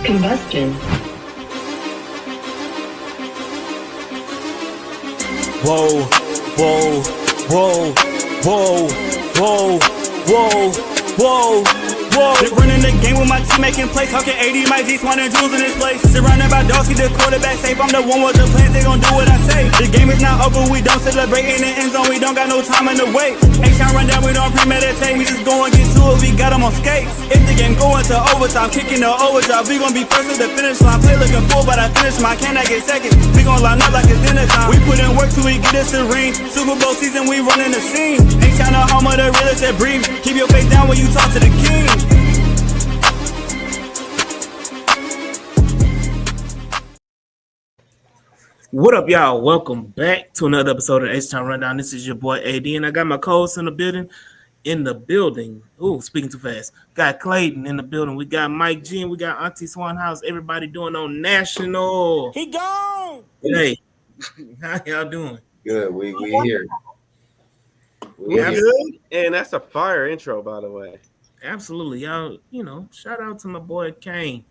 Combustion. Whoa, whoa, whoa, whoa, whoa, whoa, whoa, whoa. Been running the game with my team making plays. Talking 80, my G's, wanting jewels in this place. Surrounded by dogs, keep the quarterback safe. I'm the one with the plans, they gon' do what I say. The game is not over, we don't celebrate. In the end zone, we don't got no time in the wait. Ain't trying run down, we don't premeditate. We just go and get to it, we got them on skates. If the game going to overtime, kicking the overdrive, we gon' be first at the finish line. Play looking full, but I finish mine, can I get second? We gon' line up like it's dinner time. We put in work till we get us a ring. Super Bowl season, we running the scene. Ain't tryna home of the realest that breathe. Keep your face down when you talk to the king. What up, y'all? Welcome back to another episode of H-Town Rundown. This is your boy AD, and I got my co-host in the building. Ooh, speaking too fast. Got Clayton in the building. We got Mike G, and we got Auntie Swan. How's everybody doing on National? He gone. Hey, how y'all doing? Good. We here. We here. Good. And that's a fire intro, by the way. Absolutely, y'all. Shout out to my boy Kane,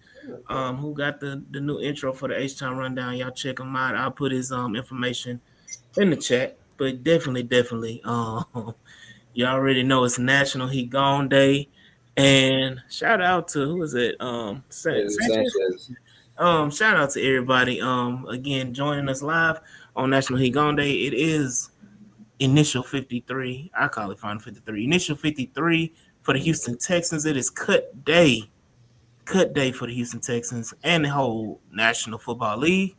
who got the new intro for the H-Town Rundown. Y'all check him out. I'll put his information in the chat. But definitely, you already know it's National He Gone Day, and shout out to who is it? Sanchez. Shout out to everybody. Again, joining us live on National He Gone Day. It is initial 53. I call it final 53. Initial 53 for the Houston Texans. It is cut day for the Houston Texans and the whole National Football League.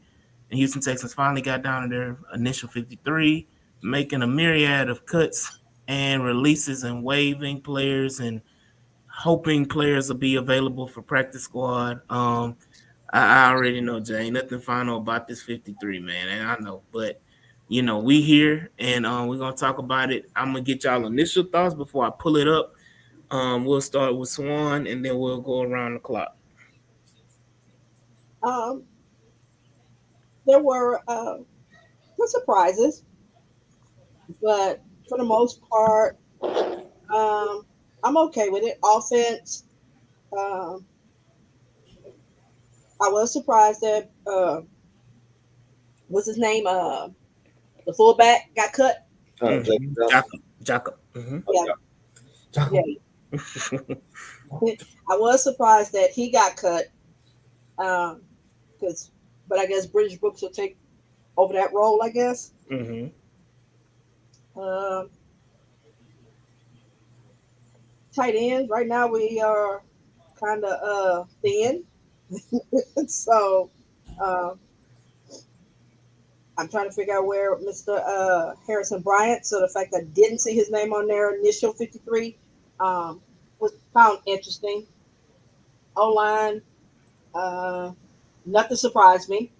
And Houston Texans finally got down to their initial 53, making a myriad of cuts and releases and waiving players and hoping players will be available for practice squad. I already know, Jay, nothing final about this 53, man, and I know, but we here and we're gonna talk about it. I'm gonna get y'all initial thoughts before I pull it up. We'll start with Swan and then we'll go around the clock. There were some surprises, but for the most part, I'm okay with it. Offense, I was surprised that what's his name? The fullback got cut. Jacob. Mm-hmm. Yeah. I was surprised that he got cut, but I guess British Brooks will take over that role, I guess. Mm-hmm. Tight ends. Right now we are kind of thin, so I'm trying to figure out where Mr. Harrison Bryant. So the fact that I didn't see his name on their initial 53 was found interesting. O-line, nothing surprised me.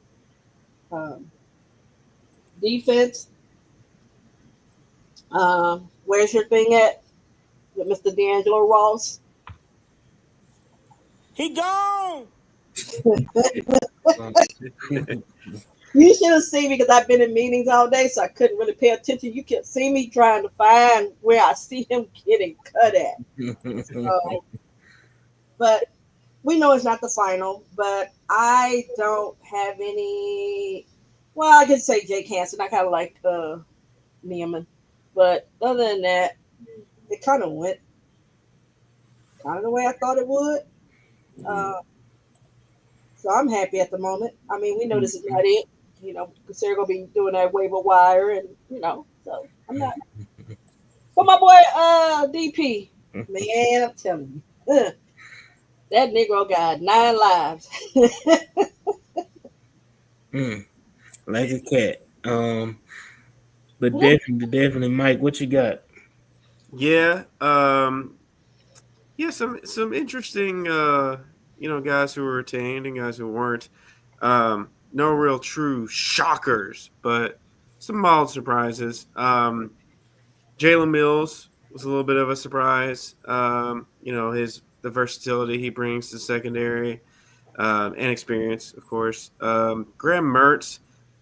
Defense, where's your thing at with Mr. D'Angelo Ross? He gone. You should have seen me because I've been in meetings all day, so I couldn't really pay attention. You can see me trying to find where I see him getting cut at. But we know it's not the final, but I don't have any. Well, I could say Jake Hansen. I kind of like Neiman. But other than that, it kind of went kind of the way I thought it would. So I'm happy at the moment. I mean, we know this is not it. Because they're going to be doing that waiver wire and, so I'm not. But my boy, DP, man, I'm telling you, that Negro got 9 lives. Like a cat. But definitely, Mike, what you got? Yeah. Some interesting, guys who were retained and guys who weren't. No real true shockers, but some mild surprises. Jalen Mills was a little bit of a surprise. The versatility he brings to secondary and experience, of course. Graham Mertz,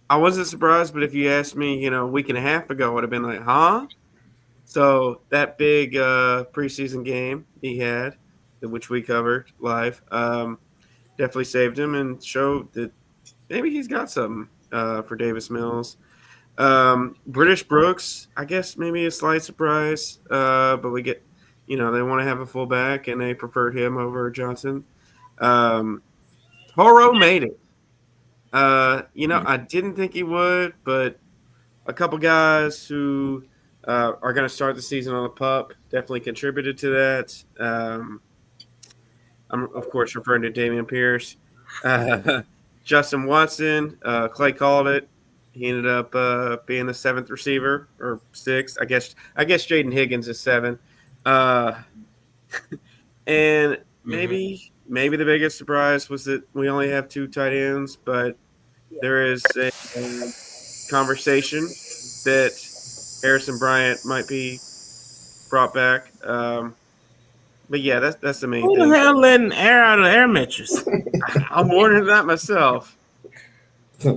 I wasn't surprised, but if you asked me, a week and a half ago, I would have been like, huh? So that big preseason game he had, which we covered live, definitely saved him and showed that maybe he's got something for Davis Mills. British Brooks, I guess maybe a slight surprise, but we get, they want to have a fullback and they preferred him over Johnson. Um, Toro made it. I didn't think he would, but a couple guys who are going to start the season on the pup definitely contributed to that. I'm of course referring to Damian Pierce, uh, Justin Watson. Clay called it. He ended up being the seventh receiver or sixth. I guess Jaden Higgins is seven, uh, and Mm-hmm. maybe the biggest surprise was that we only have two tight ends, but Yeah. there is a conversation that Harrison Bryant might be brought back. But yeah, that's the main Who the thing. hell letting air out of the air mattress? I'm wondering that myself. Uh,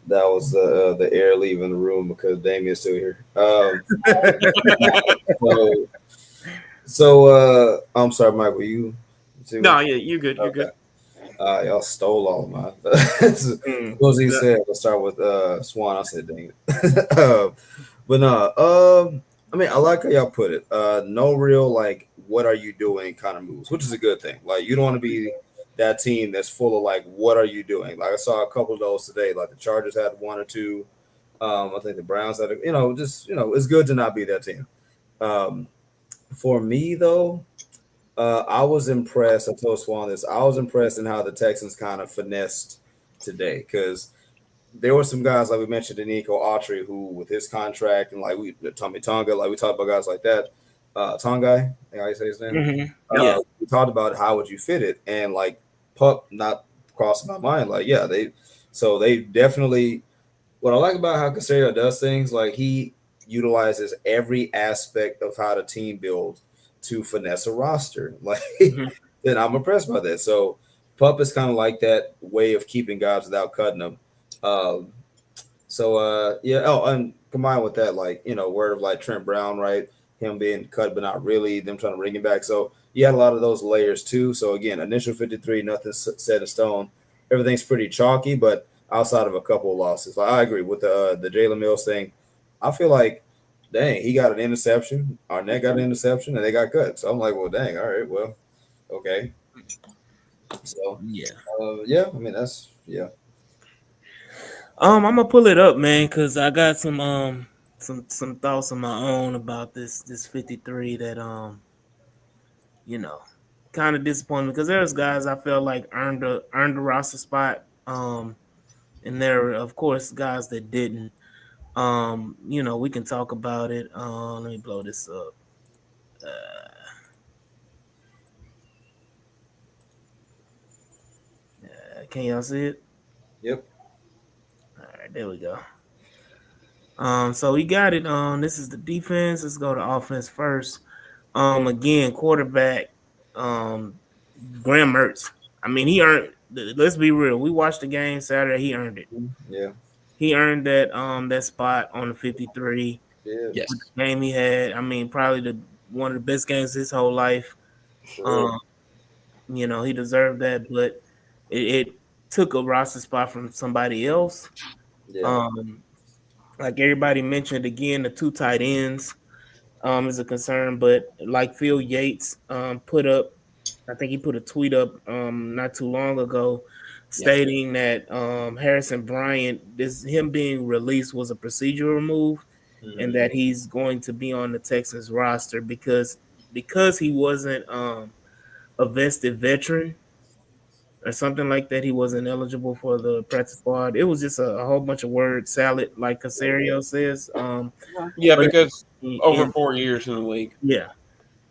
That was the air leaving the room because Damien's still here. So, I'm sorry, Mike. Were you? See No, what? yeah, you good. You're Okay. good. Y'all stole all of mine. As mm, soon as he Yeah. said, let's start with Swan. I said, dang it. But no, I mean, I like how y'all put it. No real like, what are you doing kind of moves, which is a good thing. Like, you don't want to be that team that's full of like, what are you doing? Like, I saw a couple of those today. Like the Chargers had one or two. I think the Browns had, just it's good to not be that team. Um, for me though, I was impressed. I told Swan this. I was impressed in how the Texans kind of finessed today because there were some guys like we mentioned, Nico Autry, who with his contract and like Tommy Tonga, like we talked about guys like that. Tonga, I think how you say his name. hmm Yeah. We talked about how would you fit it, and like Pup not crossing my mind. Like they definitely. What I like about how Casario does things, like he utilizes every aspect of how the team builds to finesse a roster. Like, hmm then I'm impressed by that. So Pup is kind of like that way of keeping guys without cutting them. Um, yeah. Oh, and combined with that, like word of like Trent Brown, right? Him being cut, but not really. Them trying to bring him back. So you had a lot of those layers too. So again, initial 53, nothing set in stone. Everything's pretty chalky, but outside of a couple of losses, like, I agree with the Jalen Mills thing. I feel like, dang, he got an interception. Arnett got an interception, and they got cut. So I'm like, well, dang, all right, well, okay. So Yeah. yeah, I mean yeah. I'm gonna pull it up, man, because I got some thoughts of my own about this 53 that you know kind of disappointed because there's guys I felt like earned a roster spot. And there are of course guys that didn't. We can talk about it. Let me blow this up. Can y'all see it? Yep. All right, there we go. So we got it. This is the defense. Let's go to offense first. Again, quarterback. Um, Graham Mertz. I mean, he earned. Let's be real. We watched the game Saturday. He earned it. Yeah. He earned that spot on the 53 Yeah. with Yes. the game he had. I mean, probably the one of the best games his whole life. Sure. Um, he deserved that, but it took a roster spot from somebody else. Yeah. Um, like everybody mentioned again, the two tight ends is a concern, but like Phil Yates put up, I think he put a tweet up not too long ago Yeah. stating that Harrison Bryant, this him being released was a procedural move, and Mhm. that he's going to be on the Texans roster because he wasn't a vested veteran or something like that. He wasn't eligible for the practice squad. It was just a whole bunch of word salad, like Casario says. Uh-huh. Yeah, But because over in 4 years in the league. yeah,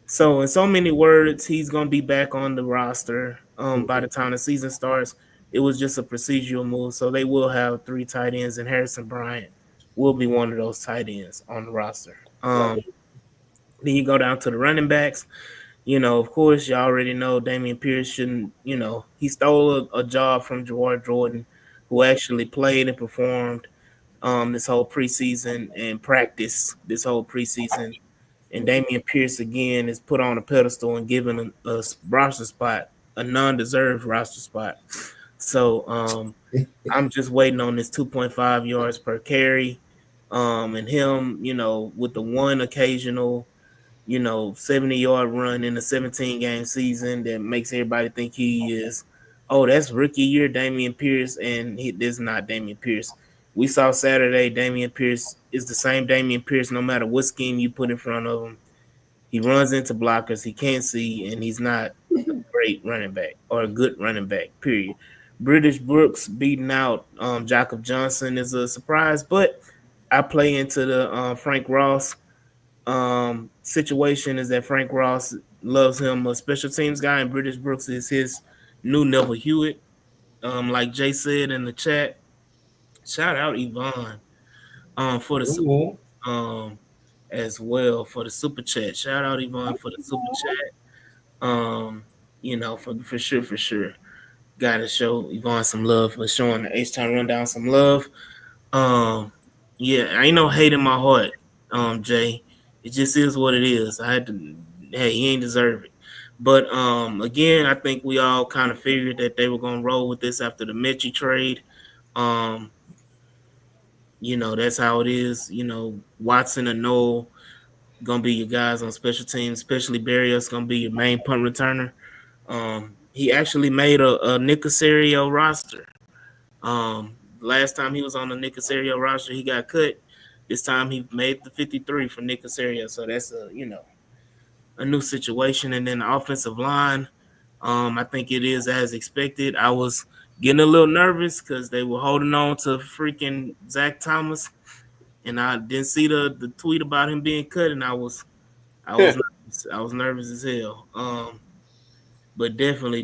so in so many words, he's gonna be back on the roster by Mhm. the time the season starts. It was just a procedural move, so they will have three tight ends, and Harrison Bryant will be one of those tight ends on the roster. Right. Then you go down to the running backs. Of course, you already know Damian Pierce shouldn't. He stole a job from Jawar Jordan, who actually played and performed this whole preseason and practice this whole preseason and Damian Pierce again is put on a pedestal and given a roster spot, a non-deserved roster spot. So I'm just waiting on this 2.5 yards per carry, and him, with the one occasional, 70-yard run in a 17 game season that makes everybody think he is, oh, that's rookie year Damian Pierce, and this is not Damian Pierce. We saw Saturday Damian Pierce is the same Damian Pierce no matter what scheme you put in front of him. He runs into blockers, he can't see, and he's not a great running back or a good running back, period. British Brooks beating out Jacob Johnson is a surprise, but I play into the Frank Ross situation is that Frank Ross loves him a special teams guy, and British Brooks is his new Neville Hewitt. Like Jay said in the chat, shout out Yvonne for the Ooh. um as well for the super chat. Shout out Yvonne for the super chat. For sure, for sure. Gotta show Yvonne some love for showing the H-Town Rundown some love. Um, yeah, I ain't no hate in my heart, Jay. It just is what it is. I had to. Hey, he ain't deserve it. But again, I think we all kind of figured that they were gonna roll with this after the Mechie trade. Um, that's how it is. Watson and Noel gonna be your guys on special teams, especially Barrios gonna be your main punt returner. He actually made a Nick Caserio roster. Last time he was on the Nick Caserio roster, he got cut. This time he made the 53 for Nick Caserio, so that's a new situation. And then the offensive line, I think it is as expected. I was getting a little nervous because they were holding on to freaking Zach Thomas, and I didn't see the tweet about him being cut, and I was nervous as hell. But definitely,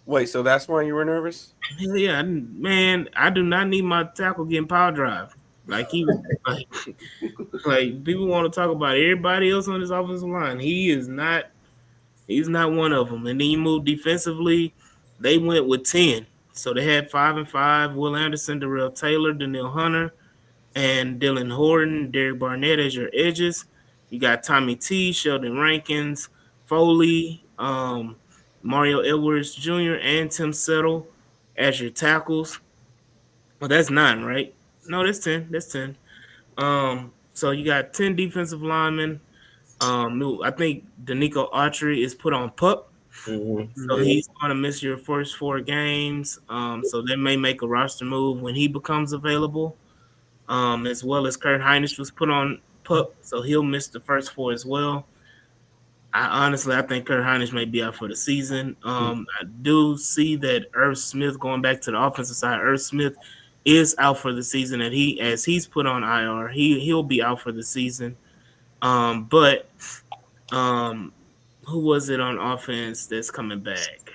Wait, so that's why you were nervous? hell yeah, man, I do not need my tackle getting power drive. Like he was like, like people want to talk about everybody else on this offensive line. He's not one of them. And then you move defensively, they went with 10. So they had 5 and 5. Will Anderson, Darrell Taylor, Daniil Hunter, and Dylan Horton, Derek Barnett as your edges. You got Tommy T, Sheldon Rankins, Foley, Mario Edwards Jr., and Tim Settle as your tackles. Well, that's 9, right? No, that's 10. That's 10. So you got 10 defensive linemen. I think Danico Autry is put on pup. So Mm-hmm. he's going to miss your first 4 games. So they may make a roster move when he becomes available. As well as Kurt Heinrich was put on pup, so he'll miss the first 4 as well. I think Kurt Heinrich may be out for the season. I do see that Irv Smith going back to the offensive side. Irv Smith is out for the season, and he's put on IR. He'll be out for the season. But who was it on offense that's coming back?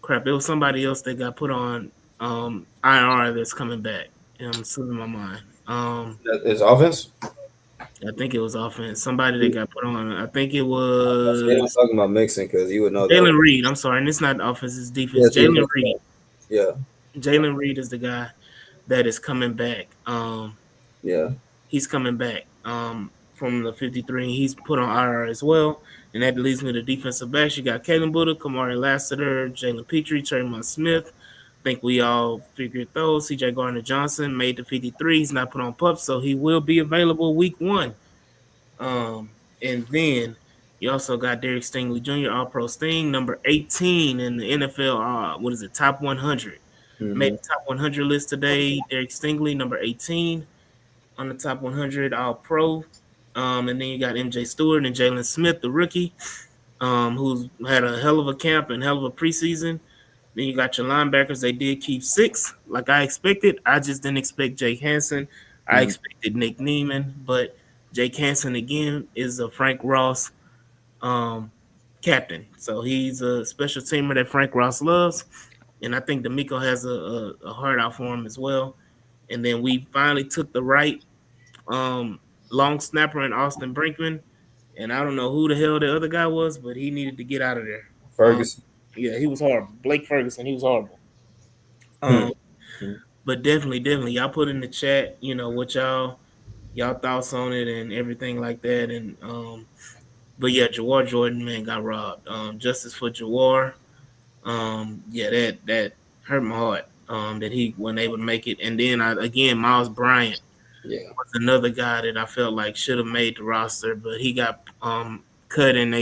Crap, it was somebody else that got put on IR that's coming back. I'm slipping my mind. His offense. I think it was offense. Somebody that got put on. I think it I'm was talking about mixing because you would know that. Jalen Reed. I'm sorry, and it's not offense, it's defense. Yes, Jalen Reed. yeah, Jalen Reed is the guy that is coming back. yeah. He's coming back from the 53. He's put on IR as well. And that leads me to defensive backs. You got Kalen Buddha, Kamari Lassiter, Jalen Petrie, Tremont Smith. I think we all figured those. CJ Gardner Johnson made the 53. He's not put on pup, so he will be available week 1. And then you also got Derek Stingley Jr., All Pro Sting, number 18 in the NFL. Top 100? Made Mm-hmm. the top 100 list today. Derek Stingley, number 18 on the top 100 All Pro. And then you got MJ Stewart and Jalen Smith, the rookie, who's had a hell of a camp and hell of a preseason. Then you got your linebackers. They did keep 6, like I expected. I just didn't expect Jake Hansen. I expected Nick Neiman, but Jake Hansen again is a Frank Ross captain. So he's a special teamer that Frank Ross loves. And I think D'Amico has a heart out for him as well. And then we finally took the right long snapper in Austin Brinkman. And I don't know who the hell the other guy was, but he needed to get out of there. Ferguson. Yeah, he was horrible. Blake Ferguson, he was horrible. Hmm. But definitely, y'all put in the chat, what y'all y'all thoughts on it and everything like that. And but yeah, Jawar Jordan man got robbed. Justice for Jawar. Yeah, that hurt my heart. That he wasn't able to make it. And then again, Miles Bryant Yeah. was another guy that I felt like should have made the roster, but he got cut, and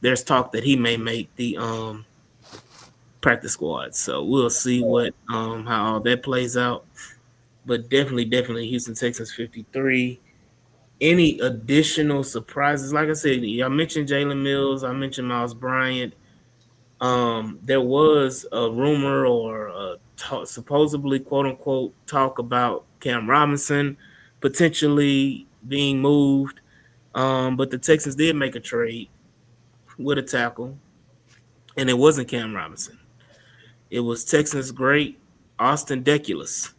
there's talk that he may make the practice squad. So we'll see what how all that plays out. But definitely Houston Texans 53. Any additional surprises? Like I said, y'all mentioned Jalen Mills. I mentioned Miles Bryant. There was a rumor or supposedly quote unquote talk about Cam Robinson potentially being moved. But the Texans did make a trade with a tackle, and it wasn't Cam Robinson. It was Texans great Austin Deculus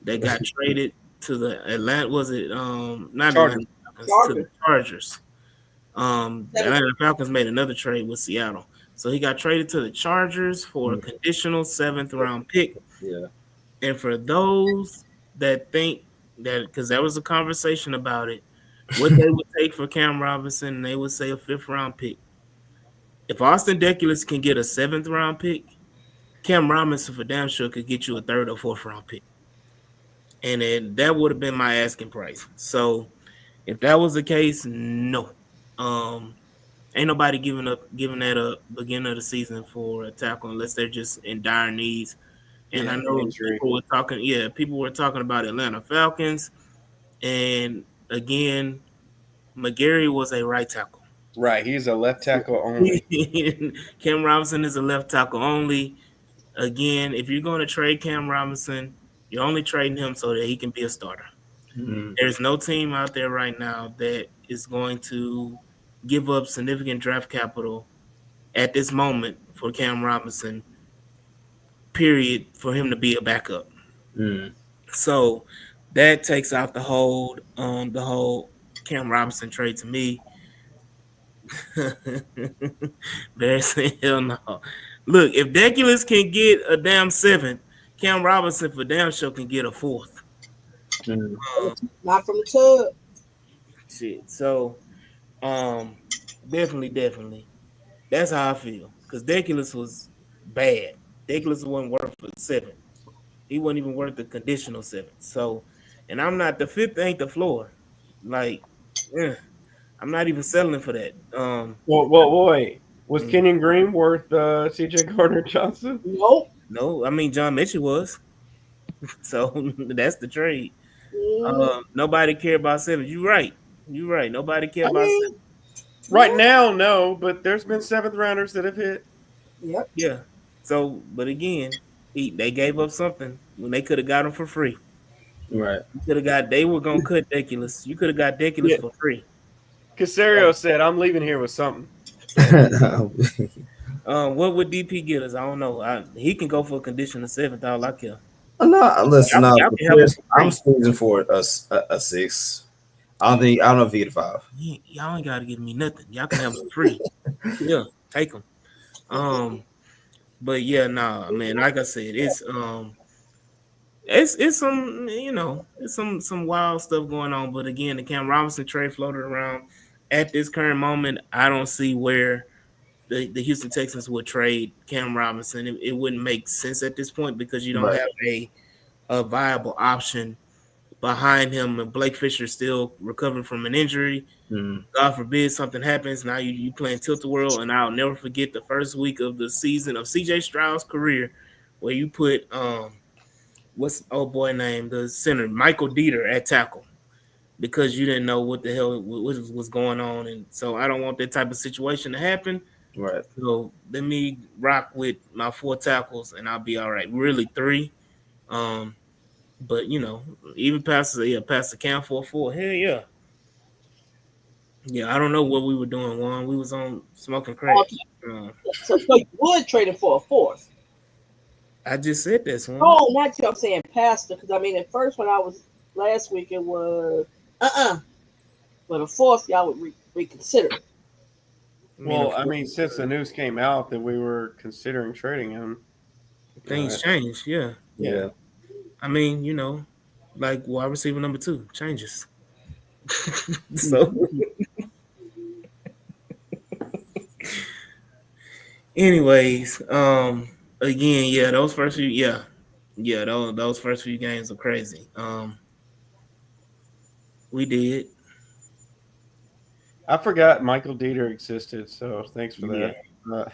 that got traded to the Atlanta. Was it not Atlanta Chargers. Falcons, to the Chargers. Chargers? The Atlanta Falcons made another trade with Seattle. So he got traded to the Chargers for a conditional seventh round pick. Yeah. And for those that think that, because there was a conversation about it, what they would take for Cam Robinson, they would say a fifth round pick. If Austin Deculus can get a seventh round pick, Cam Robinson for damn sure could get you a third or fourth round pick. And then that would have been my asking price. So if that was the case, no. Ain't nobody giving that up beginning of the season for a tackle unless they're just in dire needs. And I Yeah, know injury. people were talking about Atlanta Falcons. And again, McGarry was a right tackle. Right, he's a left tackle only. Cam Robinson is a left tackle only. Again, if you're going to trade Cam Robinson, you're only trading him so that he can be a starter. Mm. There's no team out there right now that is going to give up significant draft capital at this moment for Cam Robinson, period, for him to be a backup. Mm. So that takes out the whole Cam Robinson trade to me. Bears say hell no. Look, if Deculus can get a damn seventh, Cam Robinson for damn sure can get a fourth. Mm. Not from the tub. Shit. So definitely. That's how I feel. Because Deculus was bad. Deculus wasn't worth a seven. He wasn't even worth the conditional seven. So, and I'm not, the fifth ain't the floor. Like, I'm not even settling for that. Well, wait. Was Mm. Kenyon Green worth C.J. Gardner Johnson? Nope. No, I mean John Mitchell was. So that's the trade. Mm, Nobody cared about seven. You're right. You're right. Nobody cared I about mean, seven. right now, no, but there's been seventh rounders that have hit. yep. Yeah. So, but again, they gave up something when they could have got him for free. Right. You could have got. They were gonna cut Deculus. You could have got Deculus Yeah, for free. Casario said, "I'm leaving here with something." What would DP get us? I don't know. He can go for a condition of seventh. All I care. No, listen, no, Y'all can have him for I'm free. squeezing for a six. I don't know if he get a five. Y'all ain't got to give me nothing. Y'all can have him for free. Yeah, take him. But yeah, nah, man. Like I said, it's some it's some wild stuff going on. But again, the Cam Robinson trade floated around. At this current moment, I don't see where the Houston Texans would trade Cam Robinson. It wouldn't make sense at this point because you don't Right. have a viable option behind him. And Blake Fisher still recovering from an injury. Mm. God forbid something happens. Now you playing Tilt-A-Whirl, and I'll never forget the first week of the season of CJ Stroud's career, where you put what's old boy name, the center Michael Dieter at tackle, because you didn't know what the hell was going on, and so I don't want that type of situation to happen. Right. So let me rock with my four tackles, and I'll be all right. Really three, but even past the Cam 4-4, hell yeah. Yeah, I don't know what we were doing, Juan. We was on smoking crack. Okay. Uh, So you would trade it for a fourth. I just said this one. Oh, not you. I'm saying pastor because I mean, at first when I was last week, it was but a fourth, y'all would reconsider it. Well, I mean, since the news came out that we were considering trading him, things changed. Yeah, Yeah. I mean, like wide receiver number 2 changes. So, anyways, again, yeah, those first few, yeah, those first few games are crazy. We did, I forgot Michael Dieter existed, so thanks for yeah, that. Uh,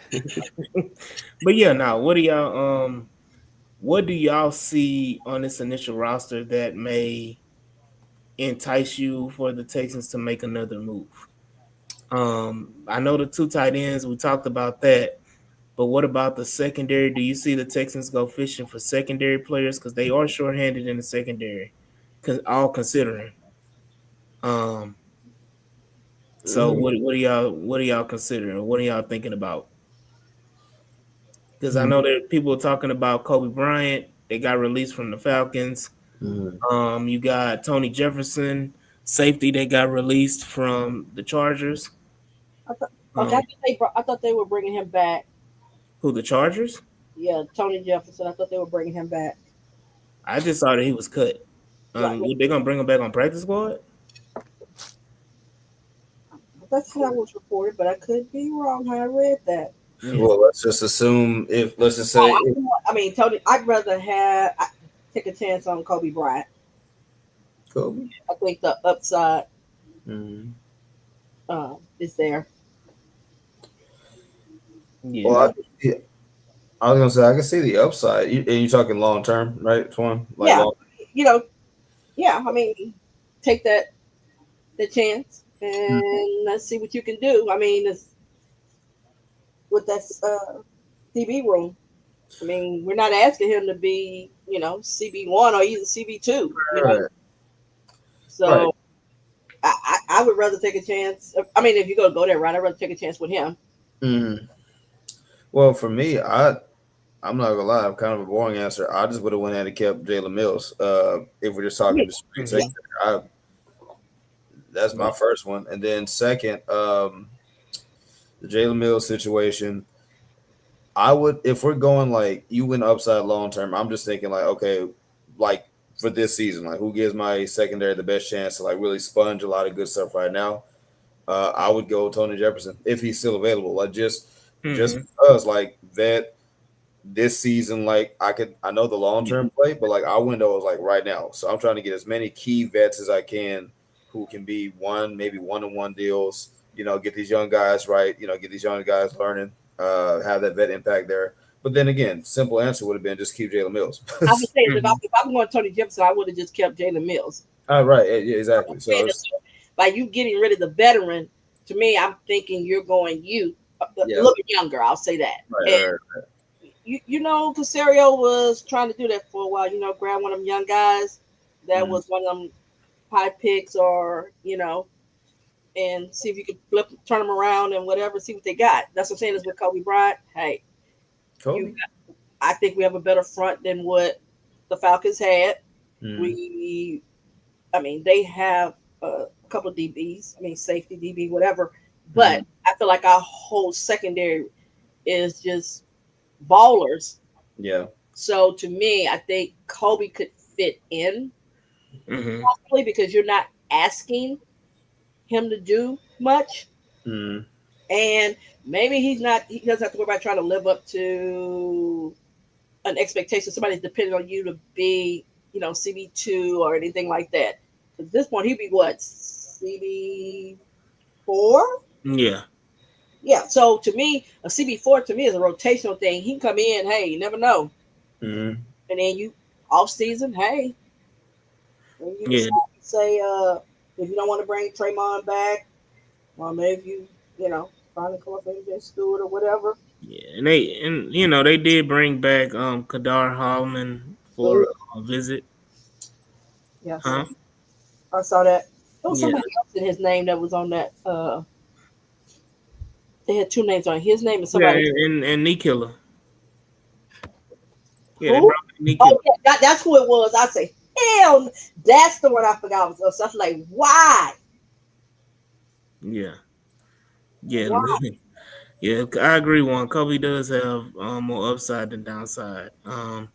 but yeah, now what do y'all see on this initial roster that may entice you for the Texans to make another move? I know the two tight ends, we talked about that, but what about the secondary? Do you see the Texans go fishing for secondary players because they are shorthanded in the secondary, all considering? Um, so Mm, what do y'all considering? What are y'all thinking about? Because I mm, know that people are talking about Kobe Bryant. They got released from the Falcons. mm. You got Tony Jefferson, safety. They got released from the Chargers. I thought, okay, Um, I thought they were bringing him back. who the Chargers? Yeah, Tony Jefferson. I thought they were bringing him back. I just saw that he was cut. Like, They gonna bring him back on practice squad? that's how that was reported, but I could be wrong. How I read that. Yeah. Well, let's just assume if let's just say Oh, I mean, Tony. I'd rather take a chance on Kobe Bryant. Kobe. I think the upside Mm. is there. Yeah. Well, yeah, I was gonna say I can see the upside. And you're talking long term, right, Twan? Like Yeah, long. you know, yeah. I mean, take the chance Mm. and let's see what you can do. I mean, with that CB room. I mean, we're not asking him to be, CB1 or even CB2. Right, right. So I would rather take a chance. I mean, if you're gonna go there, right? I'd rather take a chance with him. Mm. Well, for me, I'm not gonna lie, I'm kind of a boring answer. I just would have went ahead and kept Jalen Mills. If we're just talking the street Mhm. sector, that's my first one, and then second, the Jalen Mills situation. I would, if we're going like you went upside long term, I'm just thinking like, okay, like for this season, like who gives my secondary the best chance to like really sponge a lot of good stuff right now? I would go Tony Jefferson if he's still available. Like just Mhm. because like that this season, like I know the long Yeah. term play, but like our window is like right now. So I'm trying to get as many key vets as I can who can be maybe one-on-one deals, get these young guys right, get these young guys learning, have that vet impact there. But then again, simple answer would have been just keep Jalen Mills. I would say Mhm. if I'm going Tony Jefferson, I would have just kept Jalen Mills. Right, yeah, exactly. So it's By you getting rid of the veteran, to me, I'm thinking you're going a yeah, little bit younger. I'll say that. And right, Casario was trying to do that for a while. Grab one of them young guys that right. was one of them high picks, or and see if you could turn them around and whatever. See what they got. That's what I'm saying is with Kobe Bryant. Hey, you, Kobe. I think we have a better front than what the Falcons had. Mm, We, I mean, they have a couple of DBs. I mean, safety DB, whatever. But mm, I feel like our whole secondary is just ballers. yeah. So to me, I think Kobe could fit in Mhm. possibly because you're not asking him to do much, Mm, and maybe he doesn't have to worry about trying to live up to an expectation. Somebody's depending on you to be, CB2 or anything like that. At this point, he'd be what, CB4? Yeah. Yeah. So to me, a CB4 to me is a rotational thing. He can come in, hey, you never know, mm, and then you off season, hey, when you Yeah. decide to say, if you don't want to bring Draymond back, or maybe finally call up MJ Stewart or whatever. Yeah. And they did bring back Kadar Hallman So for a visit. yes, Huh? I saw that. There was Yeah. somebody else in his name that was on that. They had two names on it. His name and Yeah, somebody. and knee killer. Yeah, they Who? brought back knee Oh killer. yeah, that's who it was. I say, hell, that's the one I forgot was. So I was like, why? Yeah. Yeah. Why? Yeah, I agree. One Kobe does have more upside than downside. And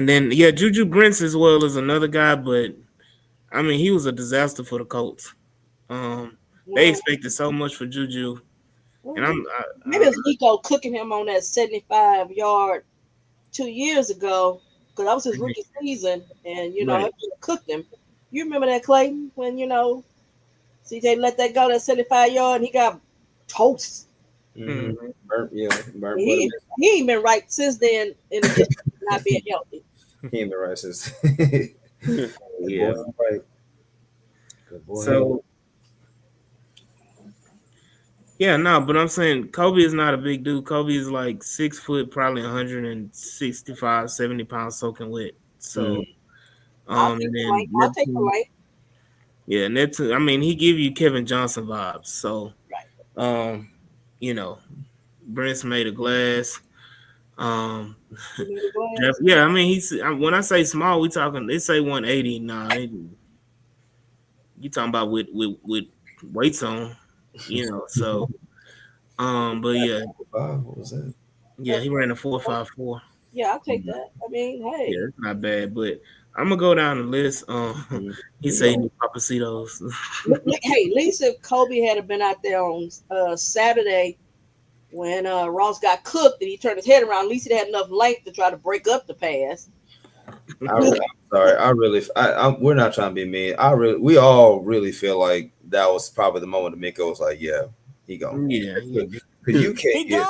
then yeah, Juju Brents as well is another guy, but I mean, he was a disaster for the Colts. They Well, expected so much for Juju, and maybe it's Nico cooking him on that 75-yard 2 years ago because that was his rookie season, and right. it cooked him. You remember that, Clayton, when CJ let that go, that 75-yard, and he got toast. Mm-hmm. Mhm. Burnt butter. He ain't been right since then. In addition to not being healthy. He ain't been right since. Yeah. Boy, right. Good boy. So yeah, no, but I'm saying Kobe is not a big dude. Kobe is like 6 foot, probably 165, 70 pounds soaking wet. So and then I'll take the light. yeah, and that's I mean, he give you Kevin Johnson vibes. So Right. um, you know, Brent's made of glass. Um yeah, I mean when I say small, we talking they say 180. Nah, you talking about with weights on, so but yeah, What was that? yeah, he ran a 4.54. Yeah, I'll take that. I mean, Yeah, hey. it's not bad, but I'm gonna go down the list. He said he need Papacitos. Hey, at least if Kobe had been out there on Saturday when Ross got cooked and he turned his head around, at least he had enough length to try to break up the pass. I'm sorry. We're not trying to be mean. We all really feel like that was probably the moment that Miko was like, "Yeah, he gone." Yeah. Because you can't get.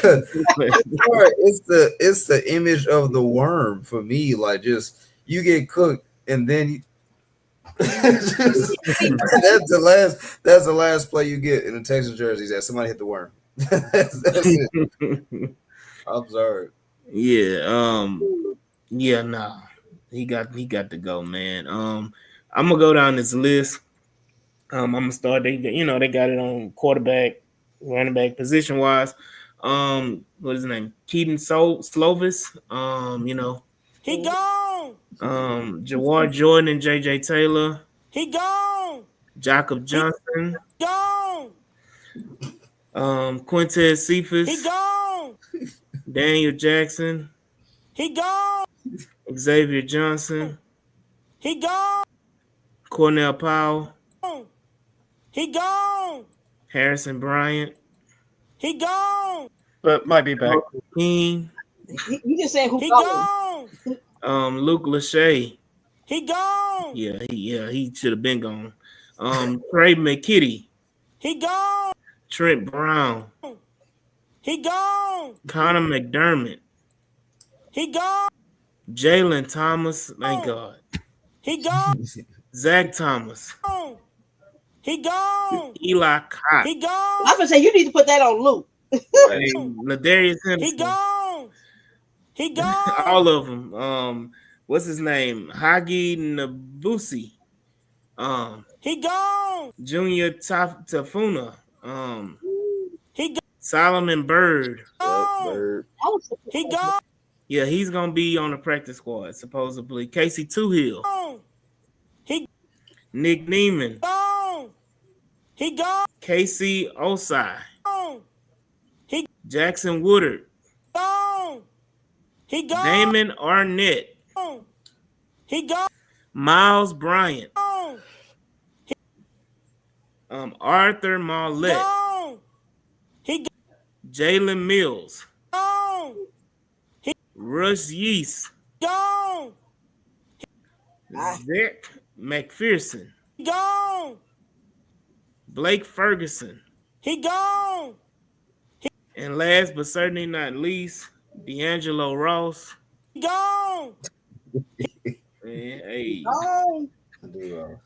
Sorry, it's the image of the worm for me. Like, just you get cooked and then that's the last play you get in the Texas jerseys that somebody hit the worm. That's it. I'm sorry. Yeah. Yeah. Nah. He got to go, man. I'm gonna go down this list. I'm gonna start. They got it on quarterback, running back position wise. What is his name? Keaton Slovis. He gone. Jawar Jordan and JJ Taylor. He gone. Jacob Johnson. He gone. Quintez Cephas. He gone. Daniel Jackson. He gone. Xavier Johnson. He gone. Cornell Powell. He gone. Harrison Bryant. He gone. But might be back. King. You just saying who gone. Luke Lachey. He gone. He should have been gone. Trey McKitty. He gone. Trent Brown. He gone. Connor McDermott. He gone. Jalen Thomas. Thank God. He gone. Zach Thomas. He gone. Eli Cox. He gone. I was gonna say you need to put that on Luke. Ladarius Henderson. He gone. He gone. All of them. What's his name? Hagi Nabusi. He gone. Junior Tafuna. He gone. Solomon Bird. Bird. He gone. Yeah, he's gonna be on the practice squad supposedly. Casey Toohill. He. Nick Neiman. Gone. He gone. Casey Osai. He. Jackson Woodard. Gone. He gone. Damon Arnett. He gone. Miles Bryant. Arthur Marlette. He Jalen Mills. Russ Yeast. Zach McPherson. Blake Ferguson. He gone. And last but certainly not least, D'Angelo Ross. He gone. Hey. Gone. I do.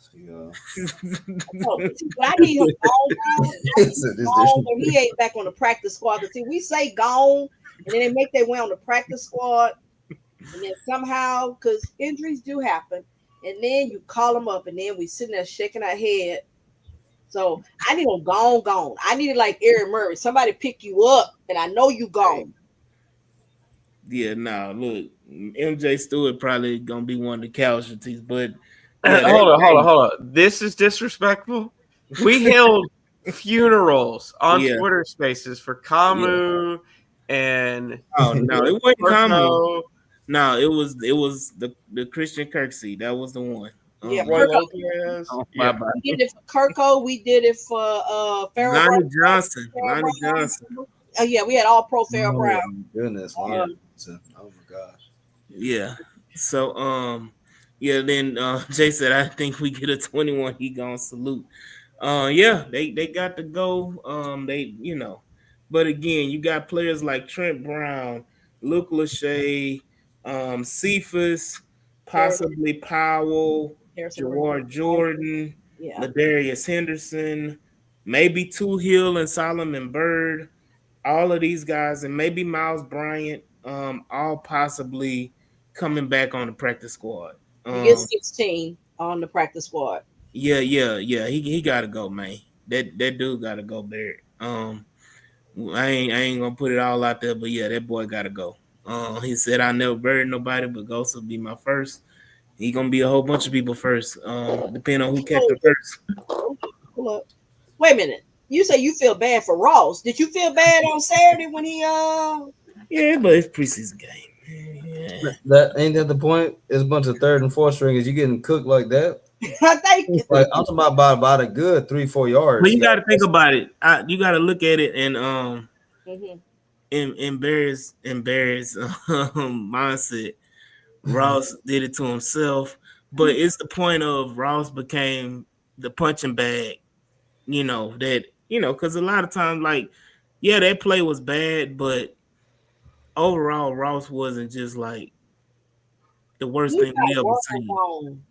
I need him gone. He ain't back on the practice squad. Because see, we say gone, and then they make their way on the practice squad, and then somehow, because injuries do happen, and then you call them up, and then we sitting there shaking our head. So I need them gone. I need it like Aaron Murray. Somebody pick you up, and I know you gone. Yeah, look, MJ Stewart probably gonna be one of the casualties, but Hold on. This is disrespectful. We held funerals on Twitter Spaces for Camus and no, it wasn't Camus. No, it was the Christian Kirksey. That was the one. Yeah, Roy Kirko. Lopez. Oh, Yeah. bye. We did it for Kirko. We did it for Farrell Brown. Lonnie Johnson. Farrell Lonnie Brown. Johnson. Yeah, we had all pro Farrell Oh Brown. my goodness, Yeah. wow. Oh my gosh. Yeah. So yeah, then Jay said I think we get a 21, he gonna salute. Yeah, they got to go. They but again, you got players like Trent Brown, Luke Lachey, Cephas, Harrison, possibly Powell, Harrison Burnett. Jawar Jordan, Yeah. Ladarius Henderson, maybe Two Hill and Solomon Bird, all of these guys, and maybe Miles Bryant, all possibly coming back on the practice squad. You get 16 on the practice squad. Yeah. He gotta go, man. That dude gotta go there. I ain't gonna put it all out there, but yeah, that boy gotta go. He said I never buried nobody, but Ghost will be my first. He gonna be a whole bunch of people first. Depending on who catch him first. Hold up. Wait a minute. You say you feel bad for Ross. Did you feel bad on Saturday when he Yeah, but it's preseason game. Yeah. That ain't that the point? It's a bunch of third and fourth stringers. You getting cooked like that? I think Like I'm talking about a good 3-4 yards. But you got to think about it. You got to look at it and Mhm. in Barry's mindset. Ross did it to himself, but it's the point of Ross became the punching bag. Because a lot of times, like, yeah, that play was bad, but overall, Ross wasn't just like the worst You thing we got ever work seen. on.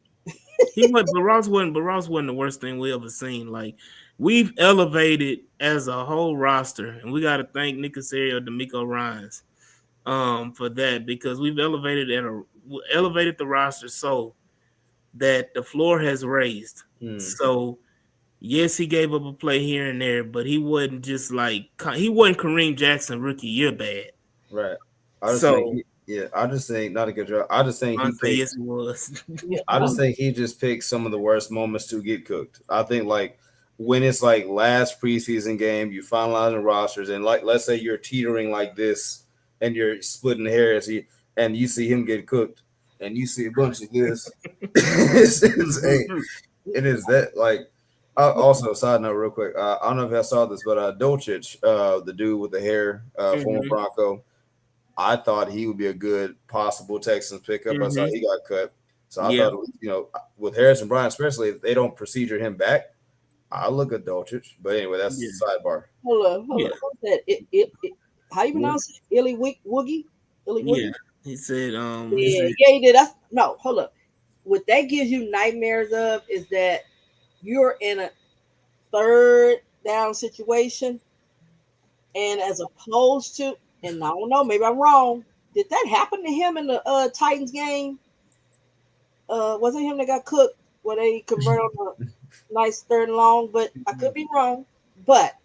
He was, but Ross wasn't the worst thing we ever seen. Like, we've elevated as a whole roster, and we got to thank Nick Casario, D'Amico Ryans, for that, because we've elevated the roster so that the floor has raised. So yes, he gave up a play here and there, but he wasn't just like he wasn't Kareem Jackson rookie year bad. Right. So I just think not a good job. I just think I he say picked. yes, he was. I just think he just picked some of the worst moments to get cooked. I think like when it's like last preseason game, you finalizing rosters, and like let's say you're teetering like this, and you're splitting hairs, and you see him get cooked, and you see a bunch of this. It's insane. It is that like. Also, side note, real quick. I don't know if I saw this, but Dolchich, the dude with the hair, former Bronco, I thought he would be a good possible Texans pickup. I saw he got cut, so I Yeah. thought with Harrison Bryant, especially if they don't procedure him back, I look at Dolchich. But anyway, that's sidebar. Hold up. What's that? How you pronounce it? Illy Woogie? Illy Woogie? Yeah, he said. Yeah, he did. No, hold up. What that gives you nightmares of is that you're in a third down situation, and as opposed to, and I don't know, maybe I'm wrong. Did that happen to him in the Titans game? Wasn't him that got cooked where they converted on a nice third and long? But I could be wrong. But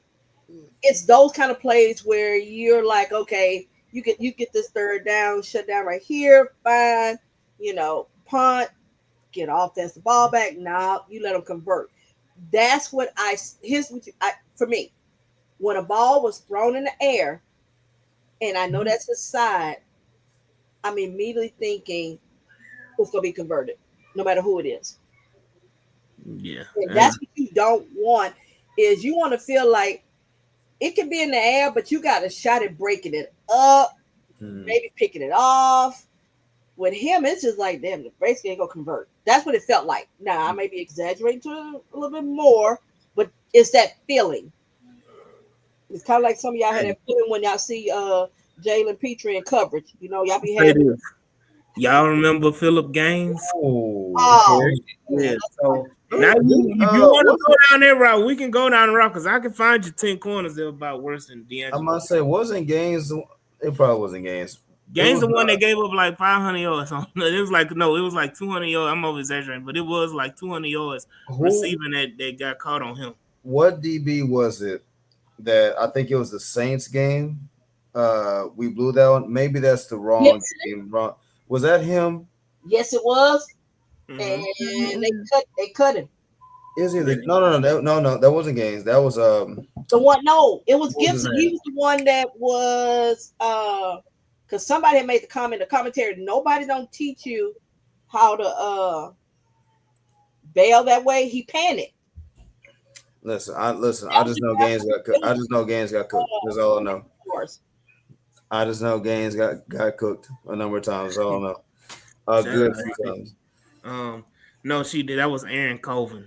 it's those kind of plays where you're like, okay, you get this third down, shut down right here, fine, punt, get offensive ball back. Now you let them convert. That's what for me. When a ball was thrown in the air, and I know that's the side, I'm immediately thinking it's gonna be converted, no matter who it is. Yeah, And that's what you don't want. Is you want to feel like it can be in the air, but you got a shot at breaking it up, maybe picking it off. With him, it's just like, damn, the basically ain't gonna convert. That's what it felt like. Now I may be exaggerating to it a little bit more, but it's that feeling. It's kind of like some of y'all had that feeling when y'all see Jalen Petrie in coverage. Y'all be having. Y'all remember Philip Gaines? Oh, yeah. So now, if you want to go down that route, we can go down the route because I can find you 10 corners that are about worse than D'Angelo. I must say, wasn't Gaines? It probably wasn't Gaines. Gaines the one that gave up like 500 yards. It was like 200 yards. I'm over exaggerating, but it was like 200 yards receiving that got caught on him. What DB was it that I think it was the Saints game? We blew that one. Maybe that's the wrong game. Wrong. Was that him? Yes, it was. And they cut him. Is he no, that wasn't Gaines. That was the one. No, it was Gibson. He was the one that was because somebody had made the comment, the commentary. Nobody don't teach you how to bail that way. He panicked. Listen. That I was just the know draft. Gaines got It cooked. I was just know Gaines got cooked. That's all I know. course. I just know Gaines got cooked a number of times. That's all I know. A Shout good out few to times. no, she did. That was Aaron Colvin.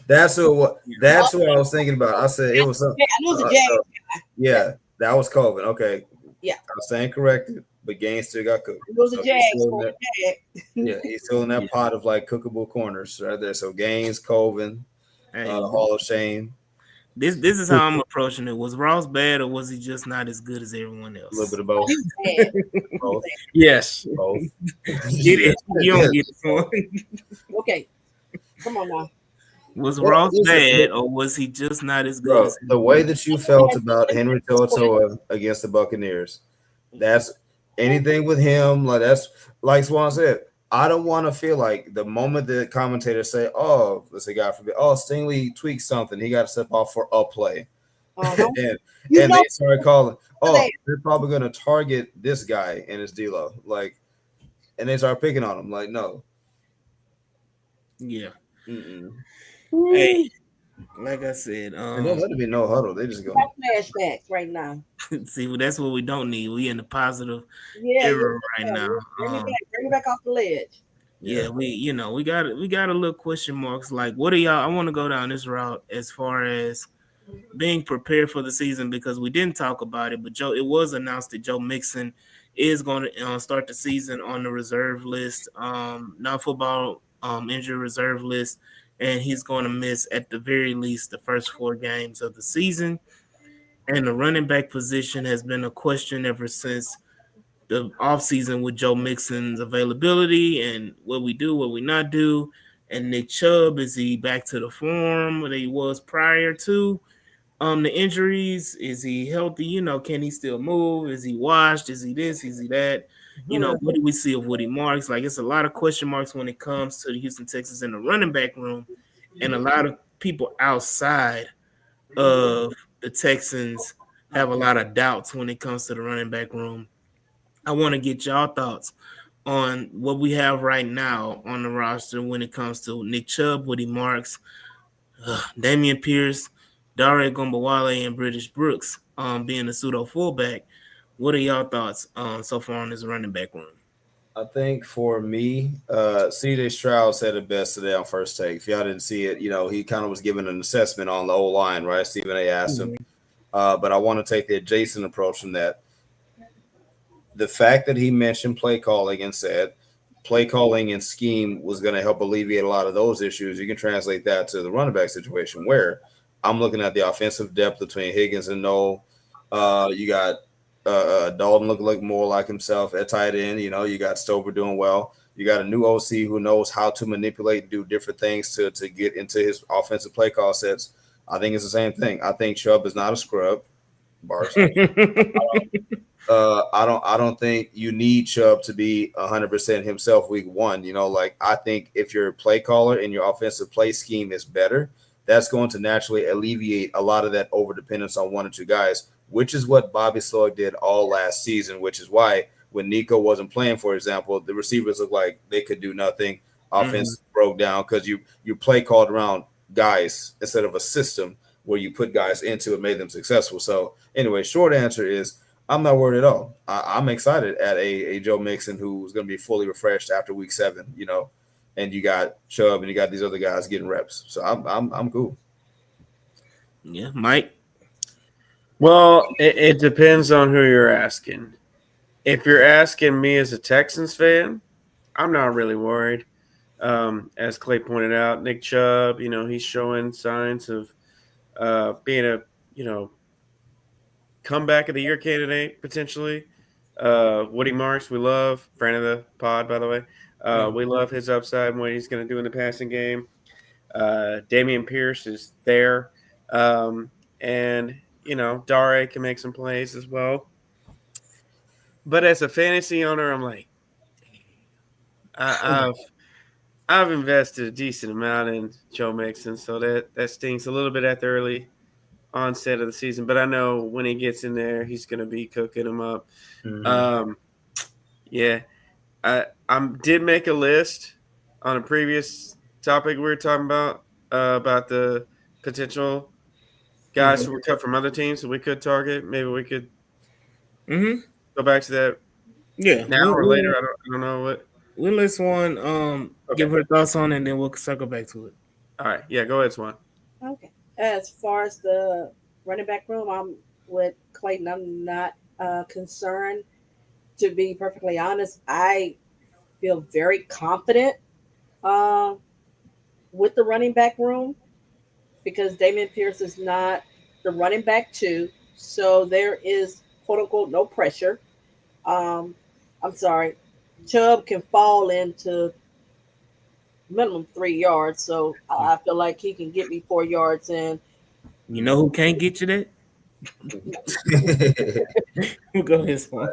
That's who. Yeah. Oh, That's who I was thinking about. I said it was some. I knew it was a Jag. Yeah, Yeah, that was COVID. Okay, yeah. I was saying corrected, but Gaines still got cooked. It was a So Jag. he's still in For a that. Jag. Yeah, he's still in that Yeah. pot of like cookable corners right there. So Gaines, Colvin, Hey, Hall of Shame, this is how I'm approaching it. Was Ross bad or was he just not as good as everyone a little bit else? of both. He was bad. Both. Yes. Both. Get Yeah. it? You don't get it. Son. Okay, come on now. Was Well, Ross listen, bad or was he just not as good bro, as the way everyone that else? you felt about Henry To'oTo'o against the Buccaneers, that's anything with him. Like that's like Swan said. I don't want to feel like the moment the commentators say, "Oh, let's say God forbid, oh Stingley tweaked something, he got to step off for a play," Uh-huh. and You know they started calling, that. "Oh, they're probably going to target this guy and his D-Lo," like, and they start picking on him. Like, no, Yeah. mm-mm. Hey, like I said, And don't let it be no huddle. They just Got gonna flashbacks right now. see, well, that's what we don't need. We in the positive Yeah, yeah. era right Yeah. now. Bring me back. Bring me back off the ledge. Yeah, yeah. we got a little question marks. Like, what are y'all? I want to go down this route as far as being prepared for the season because we didn't talk about it, but it was announced that Joe Mixon is going to start the season on the reserve list, non-football injury reserve list, and he's going to miss at the very least the first 4 games of the season. And the running back position has been a question ever since the offseason with Joe Mixon's availability and what we do, what we not do. And Nick Chubb, is he back to the form that he was prior to the injuries? Is he healthy? Can he still move? Is he washed? Is he this? Is he that? What do we see of Woody Marks? Like, it's a lot of question marks when it comes to the Houston Texans in the running back room, and a lot of people outside of the Texans have a lot of doubts when it comes to the running back room. I want to get y'all thoughts on what we have right now on the roster when it comes to Nick Chubb, Woody Marks, Damian Pierce, Dare Gumbawale, and British Brooks being the pseudo fullback. What are y'all thoughts so far on this running back room? I think for me, CJ Stroud said it best today on First Take. If y'all didn't see it, he kind of was giving an assessment on the O line, right? Stephen A. asked him. But I want to take the adjacent approach from that. The fact that he mentioned play calling and said play calling and scheme was going to help alleviate a lot of those issues, you can translate that to the running back situation where I'm looking at the offensive depth between Higgins and Noel. You got Dalton looking more like himself at tight end. You got Stover doing well. You got a new OC who knows how to manipulate and do different things to get into his offensive play call sets. I think it's the same thing. I think Chubb is not a scrub. Bars. I don't think you need Chubb to be 100% himself week one. Like I think if your play caller and your offensive play scheme is better, that's going to naturally alleviate a lot of that over dependence on one or two guys, which is what Bobby Sloyd did all last season, which is why when Nico wasn't playing, for example, the receivers looked like they could do nothing. Offense broke down because you play called around guys instead of a system where you put guys into it, made them successful. So anyway, short answer is I'm not worried at all. I'm excited at a Joe Mixon who's going to be fully refreshed after week 7, and you got Chubb and you got these other guys getting reps. So I'm cool. Yeah, Mike. Well, it depends on who you're asking. If you're asking me as a Texans fan, I'm not really worried. As Clay pointed out, Nick Chubb, he's showing signs of being a, comeback of the year candidate potentially. Woody Marks, we love, friend of the pod, by the way. We love his upside and what he's going to do in the passing game. Damian Pierce is there. And, Dare can make some plays as well. But as a fantasy owner, I'm like, I've invested a decent amount in Joe Mixon, so that stings a little bit at the early onset of the season. But I know when he gets in there, he's going to be cooking them up. Yeah, I did make a list on a previous topic we were talking about the potential guys Mm-hmm. who were cut from other teams that we could target? Maybe we could Mm-hmm. go back to that Yeah, now or later. I don't know what. we'll let Swan Okay. give her thoughts on it, and then we'll circle back to it. All right. Yeah. Go ahead, Swan. Okay. As far as the running back room, I'm with Clayton. I'm not concerned. To be perfectly honest, I feel very confident uh, with the running back room because Damian Pierce is not the running back two, so there is quote unquote no pressure. Um, I'm sorry, Chubb can fall into minimum 3 yards, so I feel like he can get me 4 yards and You know who can't get you that? Go ahead, Swan.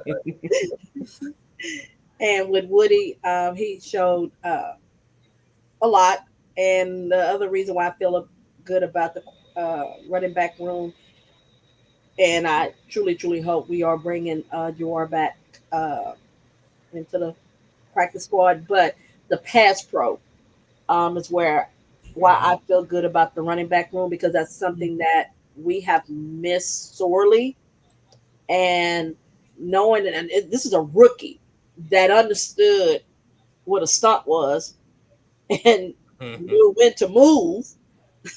with Woody, he showed a lot. And the other reason why I feel good about the running back room, and I truly, truly hope we are bringing Jawar back uh, into the practice squad. But the pass pro is why I feel good about the running back room because that's something that we have missed sorely. And knowing, this is a rookie that understood what a stunt was and Mm-hmm. knew when to move.